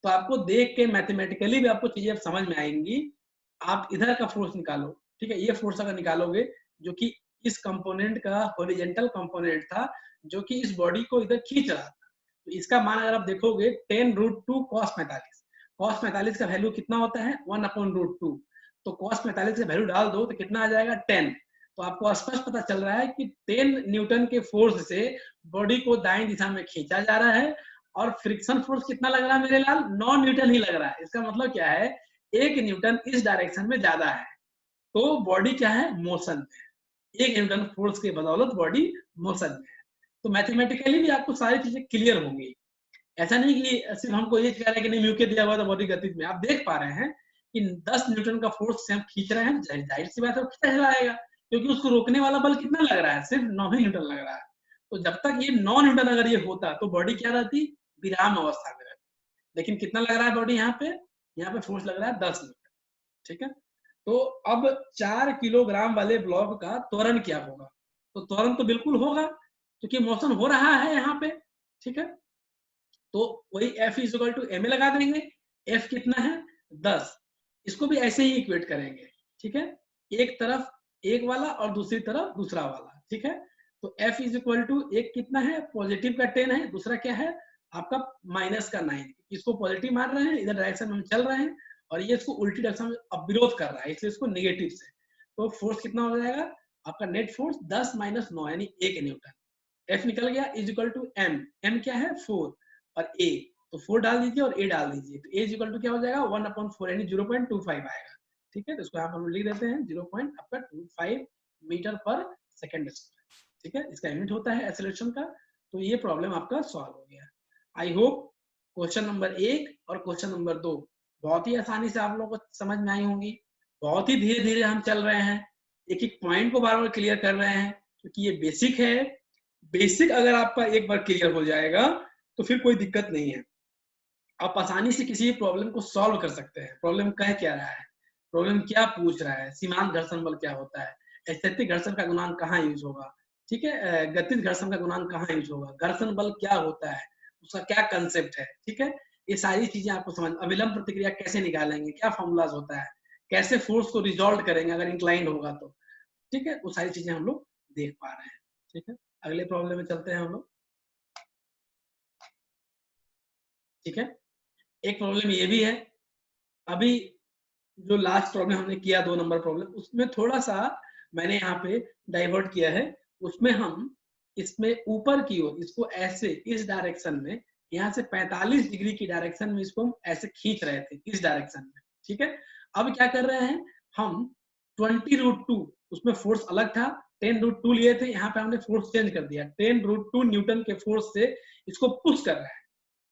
तो आपको देख के मैथमेटिकली भी आपको चीजें समझ में आएंगी। आप इधर का फोर्स निकालो, ठीक है। ये फोर्स अगर निकालोगे जो कि इस कंपोनेंट का हॉरिजॉन्टल कंपोनेंट था, जो कि इस बॉडी को इधर खींच रहा था, तो इसका मान अगर आप देखोगे 10√2 cos 45। cos 45 का वैल्यू कितना होता है, 1/√2। तो cos 45 का वैल्यू डाल दो तो कितना आ जाएगा, 10। तो आपको स्पष्ट पता चल रहा है कि 10 न्यूटन के फोर्स से बॉडी को दाएं दिशा में खींचा जा रहा है। और फ्रिक्शन फोर्स कितना लग रहा है मेरे लाल, 9 न्यूटन ही लग रहा है। इसका मतलब क्या है, 1 न्यूटन इस डायरेक्शन में ज्यादा है, तो बॉडी क्या है, मोशन में है। 1 न्यूटन फोर्स के बदौलत बॉडी मोशन में है। तो मैथमेटिकली भी आपको सारी चीजें क्लियर होंगी। ऐसा नहीं कि सिर्फ हमको ये कह रहे हैं कि नहीं म्यू के दिया हुआ था बॉडी गतिज में। आप देख पा रहे हैं कि 10 न्यूटन का फोर्स से हम खींच रहे हैं, जाहिर सी बात है वो खींचा जाएगा, क्योंकि उसको रोकने वाला बल कितना लग रहा है, सिर्फ 9 ही न्यूटन लग रहा है। तो जब तक ये 9 न्यूटन अगर ये होता तो बॉडी क्या रहती, विराम अवस्था में रहती। लेकिन कितना लग रहा है बॉडी, यहाँ पे फोर्स लग रहा है 10 न्यूटन, ठीक है। तो अब 4 किलोग्राम वाले ब्लॉक का त्वरण क्या होगा, तो त्वरण तो बिल्कुल होगा क्योंकि मोशन हो रहा है यहाँ पे, ठीक है। तो वही F is equal to ma लगा देंगे। F कितना है, 10। इसको भी ऐसे ही इक्वेट करेंगे, ठीक है। एक तरफ एक वाला और दूसरी तरफ दूसरा वाला, ठीक है। तो F इज इक्वल टू एक कितना है, पॉजिटिव का 10 है, दूसरा क्या है आपका माइनस का 9। इसको पॉजिटिव मान रहे हैं, इधर डायरेक्शन में हम चल रहे हैं, और ये इसको उल्टी डायरेक्शन में अब विरोध कर रहा है, इसलिए इसको नेगेटिव से। तो फोर्स कितना हो जाएगा आपका, नेट फोर्स 10 माइनस 9 यानी 1 न्यूटन। F निकल गया is equal to m, m क्या है 4, और a, तो 4 डाल दीजिए और a डाल दीजिए, तो a इज इक्वल टू क्या हो जाएगा 1/4 यानी 0.25 आएगा, ठीक है। तो इसको हम लिख देते हैं 0.25 मीटर पर सेकंड स्क्वायर, ठीक है। इसका यूनिट होता है एक्सेलरेशन का। तो ये प्रॉब्लम आपका सॉल्व हो गया। आई होप क्वेश्चन नंबर 1 और क्वेश्चन नंबर 2 बहुत ही आसानी से आप लोगों को समझ में आई होंगी। बहुत ही धीरे धीरे हम चल रहे हैं, एक एक पॉइंट को बार बार क्लियर कर रहे हैं, क्योंकि ये बेसिक है। बेसिक अगर आपका एक बार क्लियर हो जाएगा तो फिर कोई दिक्कत नहीं है, आप आसानी से किसी प्रॉब्लम को सॉल्व कर सकते हैं। प्रॉब्लम कह क्या रहा है, प्रॉब्लम क्या पूछ रहा है, सीमांत घर्षण बल क्या होता है, स्थैतिक घर्षण का गुणांक कहाँ यूज होगा, ठीक है, गतिज घर्षण का गुणांक कहाँ यूज होगा, घर्षण बल क्या होता है, उसका क्या कंसेप्ट है, ठीक है। ये सारी चीजें आपको समझ, अविलंब प्रतिक्रिया कैसे निकालेंगे, क्या फॉर्मूलाज होता है, कैसे फोर्स को रिजॉल्व करेंगे अगर इंक्लाइंड होगा तो, ठीक है। वो सारी चीजें हम लोग देख पा रहे हैं, ठीक है। अगले प्रॉब्लम में चलते हैं हम लोग, ठीक है। एक प्रॉब्लम ये भी है। अभी जो लास्ट प्रॉब्लम हमने किया 2 नंबर प्रॉब्लम, उसमें थोड़ा सा मैंने यहाँ पे डाइवर्ट किया है। उसमें हम इसमें ऊपर की ओर इसको ऐसे इस डायरेक्शन में, यहाँ से 45 डिग्री की डायरेक्शन में इसको हम ऐसे खींच रहे थे इस डायरेक्शन में, ठीक है। अब क्या कर रहे हैं हम 20√2, उसमें फोर्स अलग था, 10√2 लिए थे, यहाँ पे हमने फोर्स चेंज कर दिया, 10√2 न्यूटन के फोर्स से इसको पुश कर रहे हैं।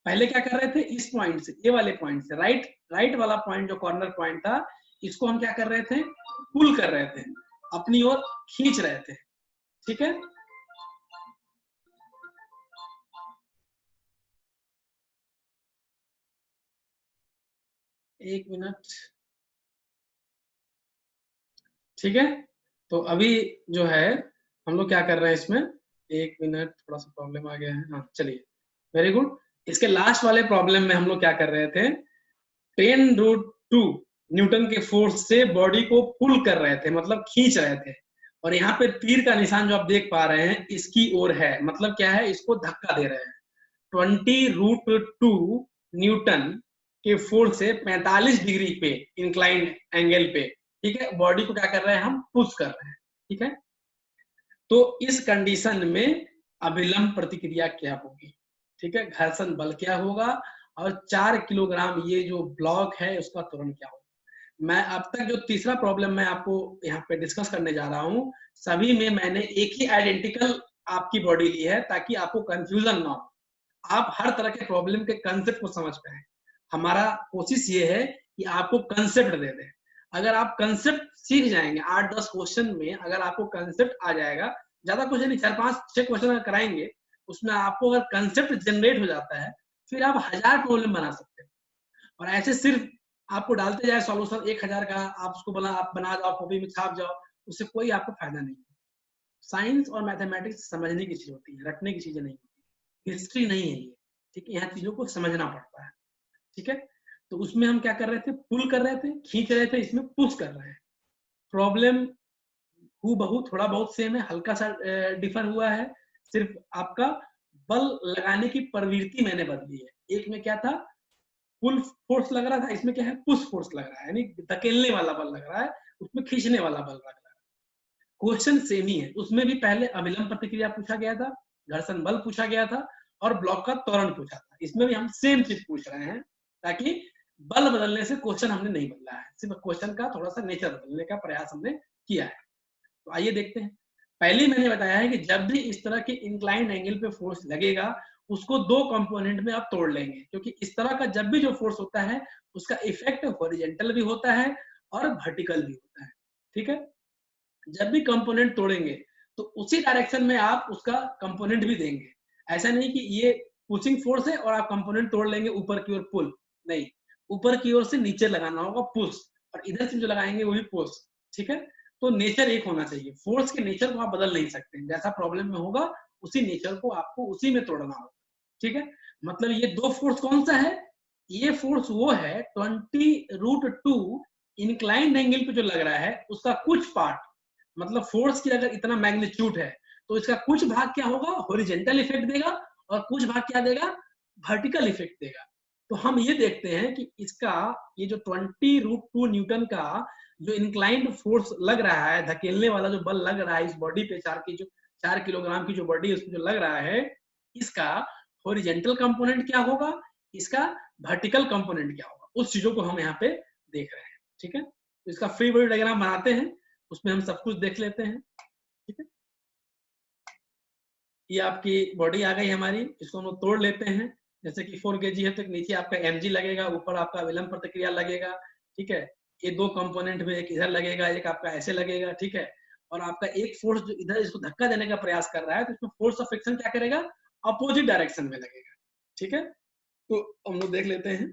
पहले क्या कर रहे थे, इस पॉइंट से, ये वाले पॉइंट से, राइट वाला पॉइंट जो कॉर्नर पॉइंट था, इसको हम क्या कर रहे थे, पुल कर रहे थे, अपनी ओर खींच रहे थे, ठीक है। एक मिनट, ठीक है। तो अभी जो है हम लोग क्या कर रहे हैं इसमें, एक मिनट, थोड़ा सा प्रॉब्लम आ गया है, हाँ चलिए, वेरी गुड। इसके लास्ट वाले प्रॉब्लम में हम लोग क्या कर रहे थे, 10√2 न्यूटन के फोर्स से बॉडी को पुल कर रहे थे, मतलब खींच रहे थे। और यहाँ पे तीर का निशान जो आप देख पा रहे हैं इसकी ओर है, मतलब क्या है, इसको धक्का दे रहे हैं। 20√2 न्यूटन के फोर्स से 45 डिग्री पे इंक्लाइंड एंगल पे, ठीक है, बॉडी को क्या कर रहे हैं, हम पुश कर रहे हैं, ठीक है। तो इस कंडीशन में अभिलंब प्रतिक्रिया क्या होगी, ठीक है, घर्षण बल क्या होगा, और 4 किलोग्राम ये जो ब्लॉक है उसका त्वरण क्या होगा। मैं अब तक जो तीसरा प्रॉब्लम मैं आपको यहाँ पे डिस्कस करने जा रहा हूँ, सभी में मैंने एक ही आइडेंटिकल आपकी बॉडी ली है, ताकि आपको कंफ्यूजन ना हो, आप हर तरह के प्रॉब्लम के कंसेप्ट को समझ पाए। हमारा कोशिश ये है कि आपको कंसेप्ट दे दें। अगर आप कंसेप्ट सीख जाएंगे, 8-10 क्वेश्चन में अगर आपको कंसेप्ट आ जाएगा, ज्यादा क्वेश्चन नहीं, 4-5-6 क्वेश्चन कराएंगे, उसमें आपको अगर कंसेप्ट जनरेट हो जाता है, फिर आप 1000 प्रॉब्लम बना सकते हैं। और ऐसे सिर्फ आपको डालते जाए सॉल्यूशन 1000 का, आप उसको आप बना जाओ, कॉपी में छाप जाओ, उससे कोई आपको फायदा नहीं है। साइंस और मैथमेटिक्स समझने की चीज होती है, रटने की चीजें नहीं होती, हिस्ट्री नहीं है ये, ठीक है। यहाँ चीजों को समझना पड़ता है, ठीक है। तो उसमें हम क्या कर रहे थे, पुल कर रहे थे, खींच रहे थे, इसमें पुश कर रहे हैं। प्रॉब्लम हूबहू थोड़ा बहुत सेम है, हल्का सा डिफर हुआ है, सिर्फ आपका बल लगाने की प्रवृत्ति मैंने बदली है। एक में क्या था, पुल फोर्स लग रहा था, इसमें क्या है, पुश फोर्स लग रहा है, यानी धकेलने वाला बल लग रहा है, उसमें खींचने वाला बल लग रहा है। क्वेश्चन सेम ही है, उसमें भी पहले अभिलंब प्रतिक्रिया पूछा गया था, घर्षण बल पूछा गया था, और ब्लॉक का त्वरण पूछा था। इसमें भी हम सेम चीज पूछ रहे हैं, ताकि बल बदलने से क्वेश्चन हमने नहीं बदला है, सिर्फ क्वेश्चन का थोड़ा सा नेचर बदलने का प्रयास हमने किया है। तो आइए देखते हैं। पहले मैंने बताया है कि जब भी इस तरह के इंक्लाइंड एंगल पे फोर्स लगेगा, उसको 2 कंपोनेंट में आप तोड़ लेंगे, क्योंकि इस तरह का जब भी जो फोर्स होता है उसका इफेक्ट हॉरिजॉन्टल भी होता है और वर्टिकल भी होता है, ठीक है। जब भी कंपोनेंट तोड़ेंगे तो उसी डायरेक्शन में आप उसका कंपोनेंट भी देंगे। ऐसा नहीं कि ये पुशिंग फोर्स है और आप कंपोनेंट तोड़ लेंगे ऊपर की ओर पुल, नहीं, ऊपर की ओर से नीचे लगाना होगा पुश, और इधर से जो लगाएंगे वो भी पुश, ठीक है। तो नेचर एक होना चाहिए, फोर्स के नेचर को आप बदल नहीं सकते, जैसा प्रॉब्लम में होगा उसी नेचर को आपको उसी में तोड़ना होगा, ठीक है। मतलब ये 2 फोर्स कौन सा है, ये फोर्स वो है 20√2 इंक्लाइंड एंगल पे जो लग रहा है उसका कुछ पार्ट, मतलब फोर्स की अगर इतना मैग्नीट्यूड है तो इसका कुछ भाग क्या होगा, हॉरिजॉन्टल इफेक्ट देगा, और कुछ भाग क्या देगा, वर्टिकल इफेक्ट देगा। तो हम ये देखते हैं कि इसका ये जो 20√2 न्यूटन का जो इंक्लाइंड फोर्स लग रहा है, धकेलने वाला जो बल लग रहा है इस बॉडी पे, 4 किलोग्राम की जो बॉडी है उसमें जो लग रहा है, इसका हॉरिजॉन्टल कंपोनेंट क्या होगा, इसका वर्टिकल कंपोनेंट क्या होगा, उस चीजों को हम यहाँ पे देख रहे हैं, ठीक है। तो इसका फ्री बॉडी डायग्राम बनाते हैं, उसमें हम सब कुछ देख लेते हैं, ठीक है। ये आपकी बॉडी आ गई हमारी, इसको हम तोड़ लेते हैं। जैसे कि 4 kg है तो नीचे आपका mg लगेगा, ऊपर आपका विलंब प्रतिक्रिया लगेगा, ठीक है। ये 2 कंपोनेंट में एक इधर लगेगा, एक आपका ऐसे लगेगा, ठीक है। और आपका एक फोर्स जो इधर इसको धक्का देने का प्रयास कर रहा है, तो इसमें फोर्स ऑफ फ्रिक्शन क्या करेगा, अपोजिट डायरेक्शन में लगेगा, ठीक है। तो हम लोग देख लेते हैं,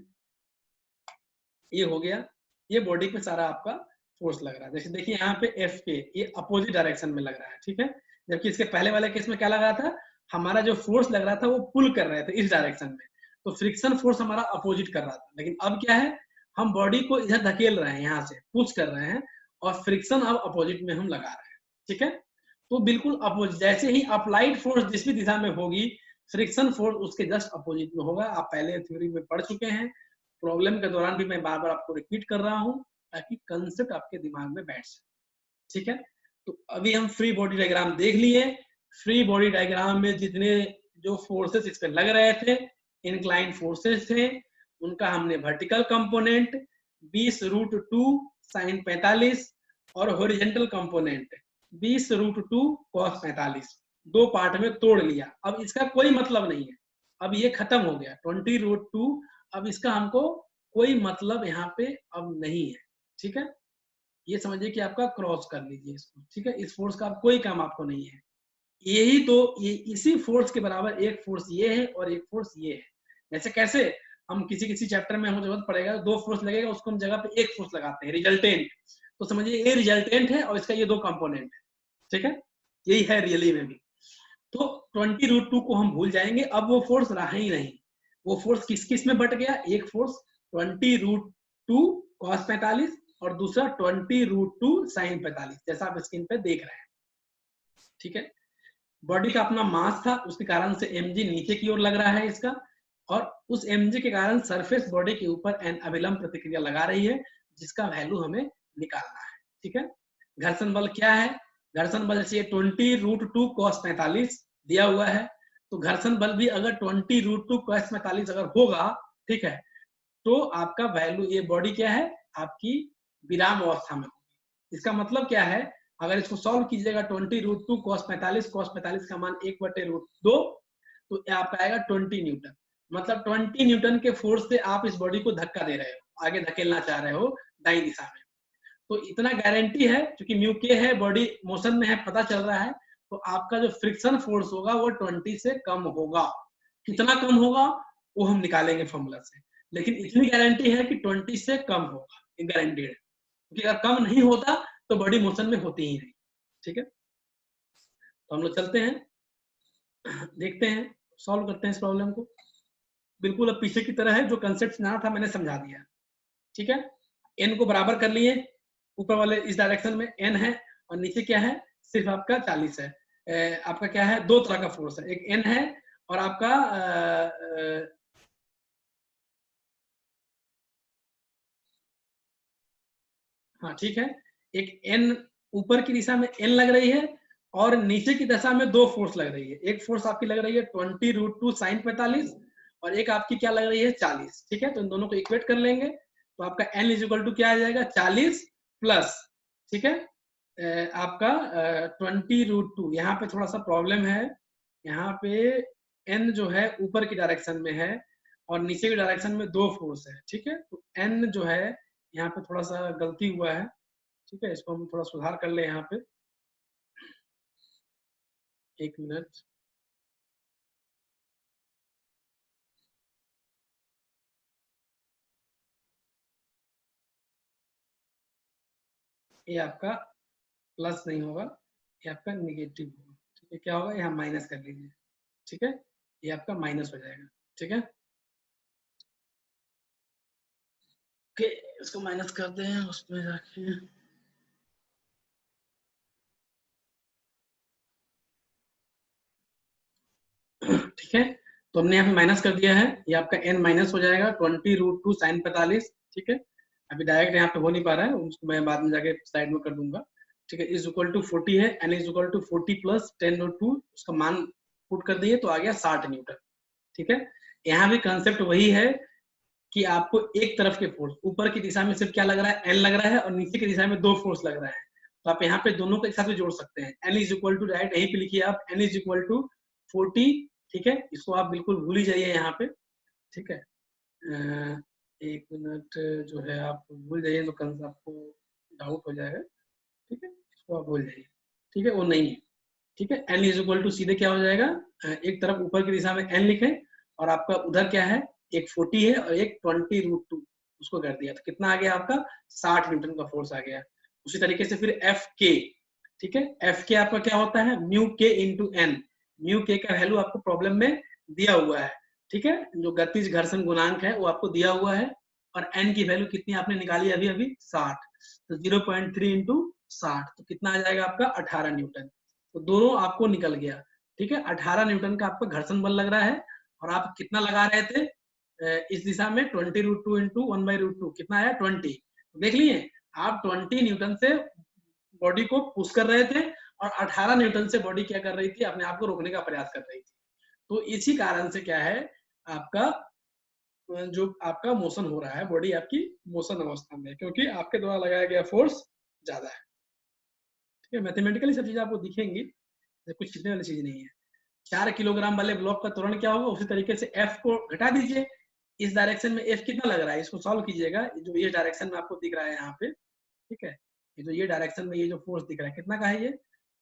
ये हो गया, ये बॉडी पे सारा आपका फोर्स लग रहा है। जैसे देखिए यहाँ पे एफ के, ये अपोजिट डायरेक्शन में लग रहा है, ठीक है। जबकि इसके पहले वाले केस में क्या लग रहा था, हमारा जो फोर्स लग रहा था वो पुल कर रहे थे इस डायरेक्शन में, तो फ्रिक्शन फोर्स हमारा अपोजिट कर रहा था। लेकिन अब क्या है, हम बॉडी को इधर धकेल रहे हैं, यहाँ से पुश कर रहे हैं, और फ्रिक्शन अब अपोजिट में हम लगा रहे हैं, ठीक है। तो बिल्कुल अपोजिट, जैसे ही अप्लाइड फोर्स जिस भी दिशा में होगी, फ्रिक्शन फोर्स उसके जस्ट अपोजिट में होगा। आप पहले थ्योरी में पढ़ चुके हैं, प्रॉब्लम के दौरान भी मैं बार बार आपको रिपीट कर रहा हूँ ताकि कंसेप्ट आपके दिमाग में बैठ सके। ठीक है, तो अभी हम फ्री बॉडी डायग्राम देख लिए। फ्री बॉडी डायग्राम में जितने जो फोर्सेस इस पे लग रहे थे, इंक्लाइन फोर्सेस थे, उनका हमने वर्टिकल कंपोनेंट 20√2 sin 45 और हॉरिजॉन्टल कंपोनेंट 20√2 cos 45 दो पार्ट में तोड़ लिया। अब इसका कोई मतलब नहीं है, अब ये खत्म हो गया 20√2। अब इसका हमको कोई मतलब यहाँ पे अब नहीं है। ठीक है, ये समझिए कि आपका क्रॉस कर लीजिए इसको। ठीक है, इस फोर्स का कोई काम आपको नहीं है। यही तो ये इसी फोर्स के बराबर एक फोर्स ये है और एक फोर्स ये है। जैसे कैसे हम किसी किसी चैप्टर में हमें जरूरत पड़ेगा, दो फोर्स लगेगा, उसको हम जगह पे एक फोर्स लगाते हैं, रिजल्टेंट। तो समझिए ये रिजल्टेंट है और इसका ये दो कंपोनेंट है। ठीक है, यही है रियली में भी। तो 20√2 को हम भूल जाएंगे, अब वो फोर्स रहा ही नहीं। वो फोर्स किस किस में बट गया, एक फोर्स 20√2 cos 45 और दूसरा 20√2 sin 45, जैसा आप स्क्रीन पे देख रहे हैं। ठीक है, बॉडी का अपना मास था, उसके कारण से mg नीचे की ओर लग रहा है इसका, और उस mg के कारण सरफेस बॉडी के ऊपर एन अभिलंब प्रतिक्रिया लगा रही है, जिसका वैल्यू हमें निकालना है। ठीक है, घर्षण बल क्या है, घर्षण बल से 20√2 cos 45 दिया हुआ है, तो घर्षण बल भी अगर 20√2 cos 45 अगर होगा, ठीक है, तो आपका वैल्यू ये बॉडी क्या है आपकी विराम अवस्था में होगी। इसका मतलब क्या है, अगर इसको सॉल्व कीजिएगा 20√2 cos 45 का मान 1/√2, तो आपका आएगा 20 न्यूटन। मतलब 20 न्यूटन के फोर्स से आप इस बॉडी को धक्का दे रहे हो, आगे धकेलना चाह रहे हो दाई दिशा में। तो इतना गारंटी है, क्योंकि म्यू के है, बॉडी मोशन में है, पता चल रहा है, तो आपका जो फ्रिक्शन फोर्स होगा वो 20 से कम होगा। कितना कम होगा वो हम निकालेंगे फॉर्मूला से, लेकिन इतनी गारंटी है कि 20 से कम होगा, ये गारंटीड है। क्योंकि अगर कम नहीं होता तो बॉडी मोशन में होती ही नहीं। ठीक है, तो हम लोग चलते हैं, देखते हैं, सॉल्व करते हैं इस प्रॉब्लम को। बिल्कुल अब पीछे की तरह है, जो कंसेप्ट समझाना था मैंने समझा दिया। ठीक है, एन को बराबर कर लिए, ऊपर वाले इस डायरेक्शन में एन है और नीचे क्या है, सिर्फ आपका 40 है। आपका क्या है, दो तरह का फोर्स है, एक एन है और आपका हाँ ठीक है, एक एन ऊपर की दिशा में एन लग रही है और नीचे की दिशा में दो फोर्स लग रही है। एक फोर्स आपकी लग रही है 20√2 sin 45 और एक आपकी क्या लग रही है 40। ठीक है, तो इन दोनों को इक्वेट कर लेंगे, तो आपका n इक्वल टू क्या आ जाएगा 40 प्लस, ठीक है, आपका 20√2। यहाँ पे थोड़ा सा प्रॉब्लम है, यहाँ पे n जो है ऊपर की डायरेक्शन में है और नीचे की डायरेक्शन में दो फोर्स है। ठीक है, तो n जो है यहाँ पे थोड़ा सा गलती हुआ है। ठीक है, इसको हम थोड़ा सुधार कर ले यहाँ पे, एक मिनट। ये आपका प्लस नहीं होगा, ये आपका निगेटिव होगा। ठीक है, क्या होगा, यहाँ माइनस कर लीजिए। ठीक है, ये आपका माइनस हो जाएगा। ठीक है, ओके, इसको माइनस कर दें, उसमें जाके ठीक है, तो हमने यहाँ पे माइनस कर दिया है, ये आपका n माइनस हो जाएगा 20√2 sin 45। ठीक है, अभी डायरेक्ट यहाँ पे हो नहीं पा रहा है, उसको मैं बाद में जाके साइड में कर दूंगा। ठीक है, इज इक्वल टू 40 है, n is equal to 40 plus 10√2, उसका मान पुट कर दिए तो आ गया 60 न्यूटन। ठीक है, यहाँ भी कंसेप्ट वही है कि आपको एक तरफ के फोर्स, ऊपर की दिशा में सिर्फ क्या लग रहा है, n लग रहा है, और नीचे की दिशा में दो फोर्स लग रहा है, तो आप यहाँ पे दोनों को एक साथ भी जोड़ सकते हैं। n is equal to, direct यहीं पे लिखिए आप, n इज इक्वल टू 40। ठीक है, इसको आप बिल्कुल भूल ही जाइए यहाँ पे। ठीक है, एक मिनट, जो है आप भूल जाइए तो कल आपको डाउट हो जाएगा। ठीक है, इसको आप भूल जाइए। ठीक है, वो नहीं है। ठीक है, n इज इक्वल टू सीधे क्या हो जाएगा, एक तरफ ऊपर की दिशा में n लिखे और आपका उधर क्या है, एक 40 है और एक 20√2, उसको कर दिया तो कितना आ गया आपका 60 न्यूटन का फोर्स आ गया। उसी तरीके से फिर एफ के, ठीक है, एफ के आपका क्या होता है, म्यू के इंटू एन। म्यू के का वैल्यू आपको प्रॉब्लम में दिया हुआ है। ठीक है, जो गतिज घर्षण गुणांक है वो आपको दिया हुआ है, और एन की वैल्यू कितनी आपने निकाली अभी अभी 60, तो 0.3 इंटू 60, तो कितना आ जाएगा आपका 18 न्यूटन। तो दोनों आपको निकल गया। ठीक है, 18 न्यूटन का आपका घर्षण बल लग रहा है, और आप कितना लगा रहे थे, इस दिशा में 20√2 इंटू 1/√2 कितना आया 20। देख लिए आप 20 न्यूटन से बॉडी को पुश कर रहे थे और 18 न्यूटन से बॉडी क्या कर रही थी, अपने आप को रोकने का प्रयास कर रही थी। तो इसी कारण से क्या है, आपका जो आपका मोशन हो रहा है, बॉडी आपकी मोशन अवस्था में, क्योंकि आपके द्वारा लगाया गया फोर्स ज्यादा है। ठीक है, मैथमेटिकली सब चीजें आपको दिखेंगी, कुछ छिपने वाली चीज नहीं है। 4 किलोग्राम वाले ब्लॉक का त्वरण क्या होगा, उसी तरीके से F को घटा दीजिए। इस डायरेक्शन में F कितना लग रहा है, इसको सॉल्व कीजिएगा। जो ये डायरेक्शन में आपको दिख रहा है यहाँ पे, ठीक है, ये जो ये डायरेक्शन में ये जो फोर्स दिख रहा है कितना का है, ये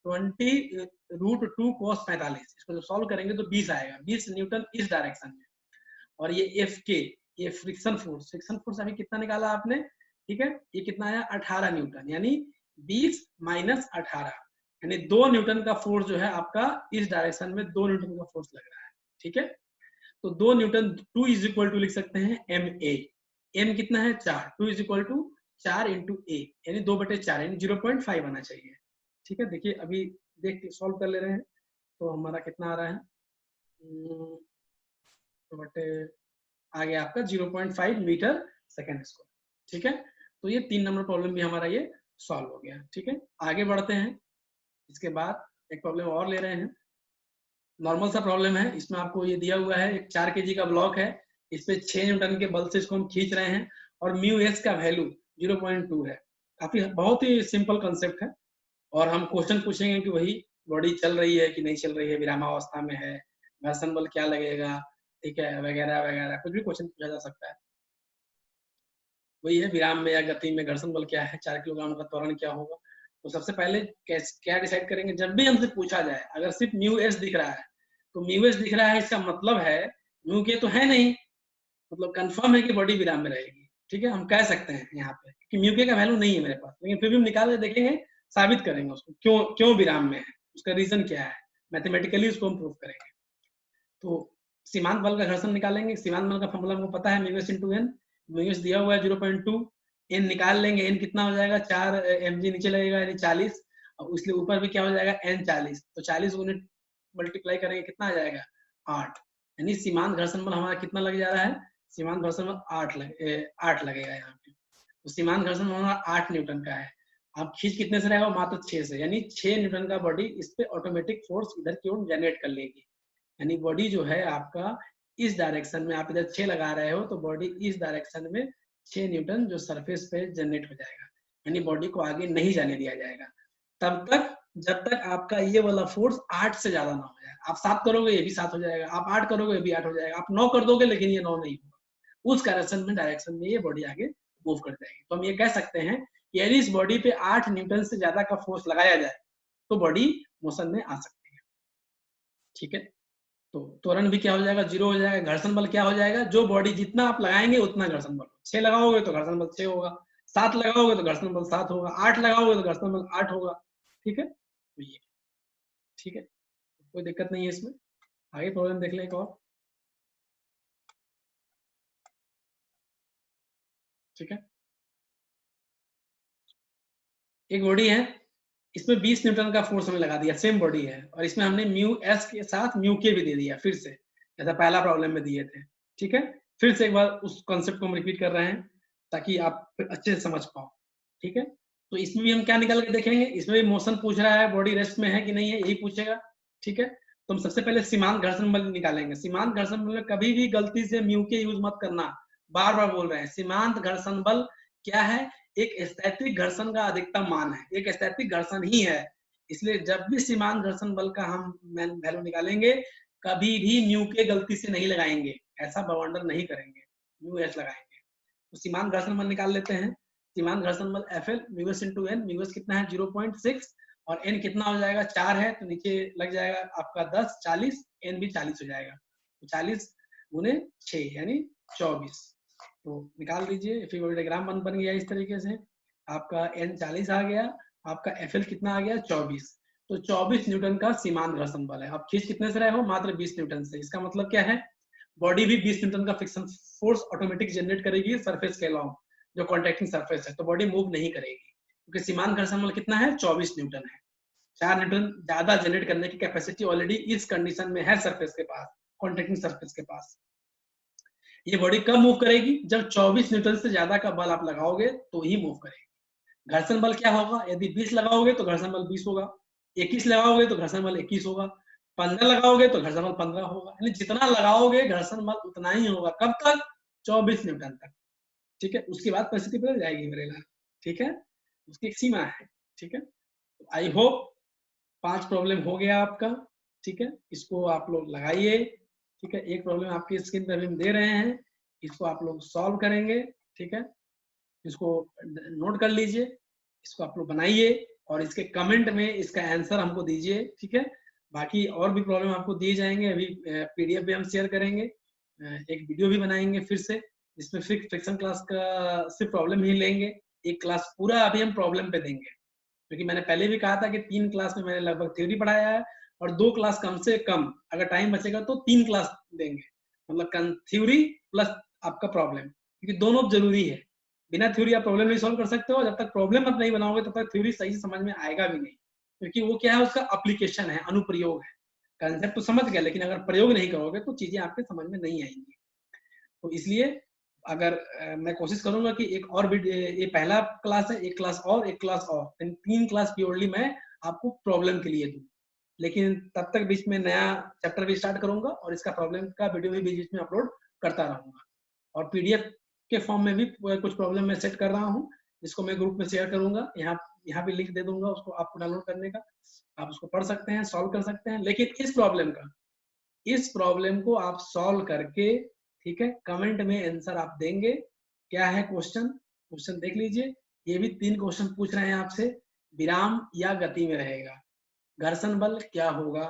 20√2 cos 45। इसको जब सॉल्व करेंगे तो 20 आएगा, 20 न्यूटन इस डायरेक्शन में। और ये F के, ये फ्रिक्शन फोर्स अभी कितना निकाला आपने, ठीक है, ये कितना आया 18 न्यूटन, यानी 20 माइनस 18, यानी 2 न्यूटन का फोर्स जो है आपका इस डायरेक्शन में 2 न्यूटन का फोर्स लग रहा है। ठीक है, तो 2 न्यूटन 2 इज इक्वल टू लिख सकते हैं ma। m कितना है 4, 2 is equal to 4 into a, यानी 2/4 यानी 0.5 आना चाहिए। ठीक है, देखिए अभी देख के सॉल्व कर ले रहे हैं, तो हमारा कितना आ रहा है, आ गया आपका 0.5 मीटर सेकेंड स्क्वायर। ठीक है, तो ये 3 नंबर प्रॉब्लम भी हमारा ये सॉल्व हो गया। ठीक है, आगे बढ़ते हैं। इसके बाद एक प्रॉब्लम और ले रहे हैं, नॉर्मल सा प्रॉब्लम है। इसमें आपको ये दिया हुआ है, एक 4 kg का ब्लॉक है, इस पे 6 न्यूटन के बल से इसको हम खींच रहे हैं और म्यू एस का वैल्यू 0.2 है। काफी बहुत ही सिंपल कंसेप्ट है, और हम क्वेश्चन पूछेंगे कि वही बॉडी चल रही है कि नहीं चल रही है, विरामावस्था में है, घर्षण बल क्या लगेगा, ठीक है, वगैरह वगैरह, कुछ भी क्वेश्चन पूछा जा सकता है। वही है, विराम में या गति में घर्षण बल क्या है, 4 किलोग्राम का त्वरण क्या होगा। तो सबसे पहले क्या डिसाइड करेंगे, जब भी हमसे पूछा जाए, अगर सिर्फ म्यू एस दिख रहा है तो म्यू एस दिख रहा है, इसका मतलब है म्यू के तो है नहीं, मतलब कंफर्म है कि बॉडी विराम में रहेगी। ठीक है, हम कह सकते हैं यहाँ पे कि म्यू के का वैल्यू नहीं है मेरे पास, लेकिन फिर भी हम निकाल के देखेंगे, साबित करेंगे उसको क्यों क्यों विराम में है, उसका रीजन क्या है, मैथमेटिकली उसको हम प्रूव करेंगे। तो सीमांत बल का घर्षण निकालेंगे। सीमांत बल का फॉर्मूला हमको पता है, mu s into n. Mu s दिया हुआ है 0.2, एन निकाल लेंगे, एन कितना हो जाएगा 4 mg नीचे लगेगा यानी 40, और इसलिए ऊपर भी क्या हो जाएगा n 40, तो 40 यूनिट मल्टीप्लाई करेंगे कितना आ जाएगा 8, यानी सीमांत घर्षण बल हमारा कितना लग जा रहा है, सीमांत घर्षण बल 8 लगेगा यहाँ पे। तो सीमांत घर्षण बल हमारा 8 न्यूटन का है। आप खींच कितने से रहेगा, मात्र 6 से, यानी 6 न्यूटन का बॉडी इस पे ऑटोमेटिक फोर्स इधर की ओर जनरेट कर लेगी। यानी बॉडी जो है आपका इस डायरेक्शन में, आप इधर 6 लगा रहे हो तो बॉडी इस डायरेक्शन में 6 न्यूटन जो सरफेस पे जनरेट हो जाएगा, यानी बॉडी को आगे नहीं जाने दिया जाएगा तब तक जब तक आपका ये वाला फोर्स 8 से ज्यादा ना हो जाए। आप 7 करोगे ये भी 7 हो जाएगा, आप 8 करोगे ये भी 8 हो जाएगा, आप 9 कर दोगे लेकिन ये 9 नहीं होगा, उस डायरेक्शन में ये बॉडी आगे मूव कर जाएगी। तो हम ये कह सकते हैं कि यदि इस बॉडी पे 8 न्यूटन से ज्यादा का फोर्स लगाया जाए तो बॉडी मोशन में आ सकती है। ठीक है, तो त्वरण भी क्या हो जाएगा, 0 हो जाएगा। घर्षण बल क्या हो जाएगा, जो बॉडी जितना आप लगाएंगे उतना घर्षण बल, 6 लगाओगे तो घर्षण बल 6 होगा, 7 लगाओगे तो घर्षण बल 7 होगा, 8 लगाओगे तो घर्षण बल 8 होगा। ठीक है, तो ये ठीक है, कोई दिक्कत नहीं है इसमें। आगे प्रॉब्लम देख लें एक और। ठीक है, एक बॉडी है, इसमें 20 न्यूटन का फोर्स हमने लगा दिया, सेम बॉडी है, और इसमें हमने म्यू एस के साथ म्यू के भी दे दिया फिर से, जैसा पहला प्रॉब्लम में दिए थे। ठीक है, फिर से एक बार उस कॉन्सेप्ट को हम रिपीट कर रहे हैं ताकि आप फिर अच्छे से समझ पाओ। ठीक है, तो इसमें भी हम क्या निकाल के देखेंगे, इसमें भी मोशन पूछ रहा है, बॉडी रेस्ट में है कि नहीं है यही पूछेगा। ठीक है, तो हम सबसे पहले सीमांत घर्षण बल निकालेंगे। सीमांत घर्षण बल में कभी भी गलती से म्यू के यूज मत करना, बार बार बोल रहे हैं। सीमांत घर्षण बल क्या है, एक स्थैतिक घर्षण का अधिकतम मान है, एक स्थैतिक घर्षण ही है। इसलिए जब भी सीमांत घर्षण बल का हम वैल्यू निकालेंगे, कभी भी म्यू के गलती से नहीं लगाएंगे, ऐसा बवंडर नहीं करेंगे, म्यू एस लगाएंगे। तो सीमांत घर्षण बल निकाल लेते हैं। सीमांत घर्षण बल F L mu s into n, mu s कितना है 0.6 और एन कितना हो जाएगा 4 है, तो नीचे लग जाएगा आपका 10, 40, एन भी 40 हो जाएगा, तो 40 गुने 6 यानी 24। तो निकाल दीजिए, फिर डायग्राम बन गया इस तरीके से, आपका एन 40 आ गया, आपका एफ एल कितना आ गया 24। तो 24 न्यूटन का सीमांत घर्षण बल है। आप खींच कितने से रहे हो, मात्र 20 न्यूटन से। इसका मतलब क्या है, बॉडी भी 20 न्यूटन का फ्रिक्शन फोर्स ऑटोमेटिक जनरेट करेगी सरफेस के अलावा, जो कॉन्टैक्टिंग सरफेस है, तो बॉडी मूव नहीं करेगी, क्योंकि सीमांत घर्षण बल कितना है 24 न्यूटन है। 4 न्यूटन ज्यादा जनरेट करने की कैपेसिटी ऑलरेडी इस कंडीशन में है सरफेस के पास, कॉन्टैक्टिंग सरफेस के पास। ये बॉडी कब मूव करेगी? जब 24 न्यूटन से ज्यादा का बल आप लगाओगे तो ही मूव करेगी। घर्षण बल क्या होगा? यदि 20 लगाओगे तो घर्षण बल 20 होगा, 21 लगाओगे तो घर्षण बल 21 होगा, 15 लगाओगे तो घर्षण बल 15 होगा। यानी जितना लगाओगे घर्षण बल उतना ही होगा। कब तक? 24 न्यूटन तक। ठीक है, उसके बाद परिस्थिति बदल जाएगी मेरे लाल। ठीक है, उसकी एक सीमा है। ठीक है, आई होप 5 प्रॉब्लम हो गया आपका। ठीक है, इसको आप लोग लगाइए। ठीक है, एक प्रॉब्लम आपकी स्क्रीन पर हम दे रहे हैं, इसको आप लोग सॉल्व करेंगे। ठीक है, इसको नोट कर लीजिए, इसको आप लोग बनाइए और इसके कमेंट में इसका आंसर हमको दीजिए। ठीक है, बाकी और भी प्रॉब्लम आपको दिए जाएंगे, अभी पीडीएफ भी हम शेयर करेंगे, एक वीडियो भी बनाएंगे फिर से, जिसमें फ्रिक्शन क्लास का सिर्फ प्रॉब्लम ही लेंगे। एक क्लास पूरा अभी हम प्रॉब्लम पे देंगे, क्योंकि मैंने पहले भी कहा था कि 3 क्लास में मैंने लगभग थ्योरी पढ़ाया है और 2 क्लास कम से कम, अगर टाइम बचेगा तो 3 क्लास देंगे, मतलब थ्योरी प्लस आपका प्रॉब्लम, क्योंकि दोनों जरूरी है। बिना थ्योरी आप प्रॉब्लम नहीं सॉल्व कर सकते हो, जब तक प्रॉब्लम आप नहीं बनाओगे तब तक थ्योरी सही से समझ में आएगा भी नहीं, क्योंकि वो क्या है, उसका एप्लीकेशन है, अनुप्रयोग है। कंसेप्ट तो समझ गए, लेकिन अगर प्रयोग नहीं करोगे तो चीजें आपके समझ में नहीं आएंगी। तो इसलिए अगर मैं कोशिश करूंगा कि एक और ये पहला क्लास है, एक क्लास और, एक क्लास और, 3 क्लास प्योरली मैं आपको प्रॉब्लम के लिए दूं। लेकिन तब तक बीच में नया चैप्टर भी स्टार्ट करूंगा और इसका प्रॉब्लम का वीडियो भी बीच में अपलोड करता रहूंगा। और पीडीएफ के फॉर्म में भी कुछ प्रॉब्लम मैं सेट कर रहा हूँ, जिसको मैं ग्रुप में शेयर करूंगा। यहाँ भी लिंक दे दूंगा उसको, आपको डाउनलोड करने का, आप उसको पढ़ सकते हैं, सॉल्व कर सकते हैं। लेकिन इस प्रॉब्लम को आप सॉल्व करके, ठीक है, कमेंट में आंसर आप देंगे। क्या है क्वेश्चन? क्वेश्चन देख लीजिए, ये भी 3 क्वेश्चन पूछ रहे हैं आपसे। विराम या गति में रहेगा, घर्षण बल क्या होगा,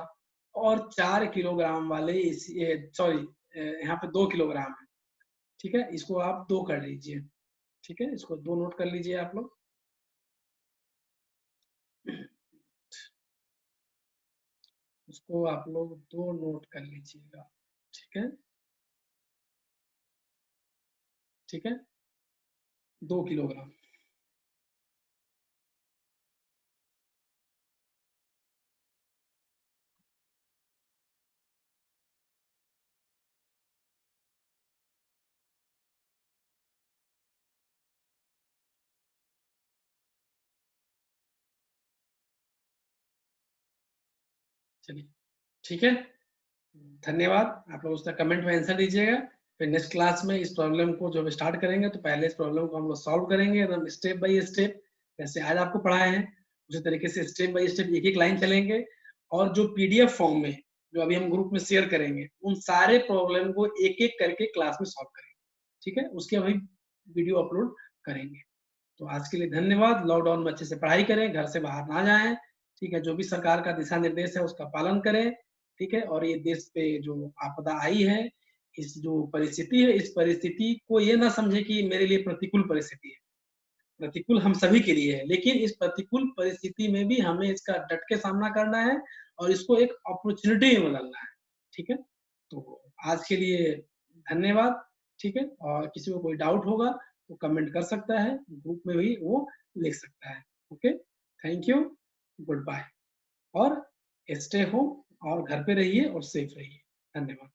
और 4 किलोग्राम वाले सॉरी, यहाँ पे 2 किलोग्राम है। ठीक है, इसको आप 2 कर लीजिए। ठीक है, इसको 2 नोट कर लीजिए आप लोग। इसको आप लोग 2 नोट कर लीजिएगा। ठीक है, ठीक है, 2 किलोग्राम। चलिए, ठीक है, धन्यवाद। आप लोग उसका कमेंट में आंसर दीजिएगा। फिर नेक्स्ट क्लास में इस प्रॉब्लम को जब स्टार्ट करेंगे तो पहले इस प्रॉब्लम को हम लोग सॉल्व करेंगे एकदम स्टेप बाय स्टेप, जैसे आज आपको पढ़ाए हैं उसी तरीके से स्टेप बाय स्टेप एक एक लाइन चलेंगे। और जो पीडीएफ फॉर्म में जो अभी हम ग्रुप में शेयर करेंगे, उन सारे प्रॉब्लम को एक एक करके क्लास में सॉल्व करेंगे। ठीक है, उसके अभी वीडियो अपलोड करेंगे। तो आज के लिए धन्यवाद। लॉकडाउन में अच्छे से पढ़ाई करें, घर से बाहर ना जाएं। ठीक है, जो भी सरकार का दिशा निर्देश है उसका पालन करें। ठीक है, और ये देश पे जो आपदा आई है, इस जो परिस्थिति है, इस परिस्थिति को ये ना समझे कि मेरे लिए प्रतिकूल परिस्थिति है। प्रतिकूल हम सभी के लिए है, लेकिन इस प्रतिकूल परिस्थिति में भी हमें इसका डट के सामना करना है और इसको एक अपॉर्चुनिटी में बदलना है। ठीक है, तो आज के लिए धन्यवाद। ठीक है, और किसी को कोई डाउट होगा तो कमेंट कर सकता है, ग्रुप में भी वो लिख सकता है। Okay, thank you, goodbye, और स्टे होम और घर पे रहिए और सेफ रहिए। धन्यवाद।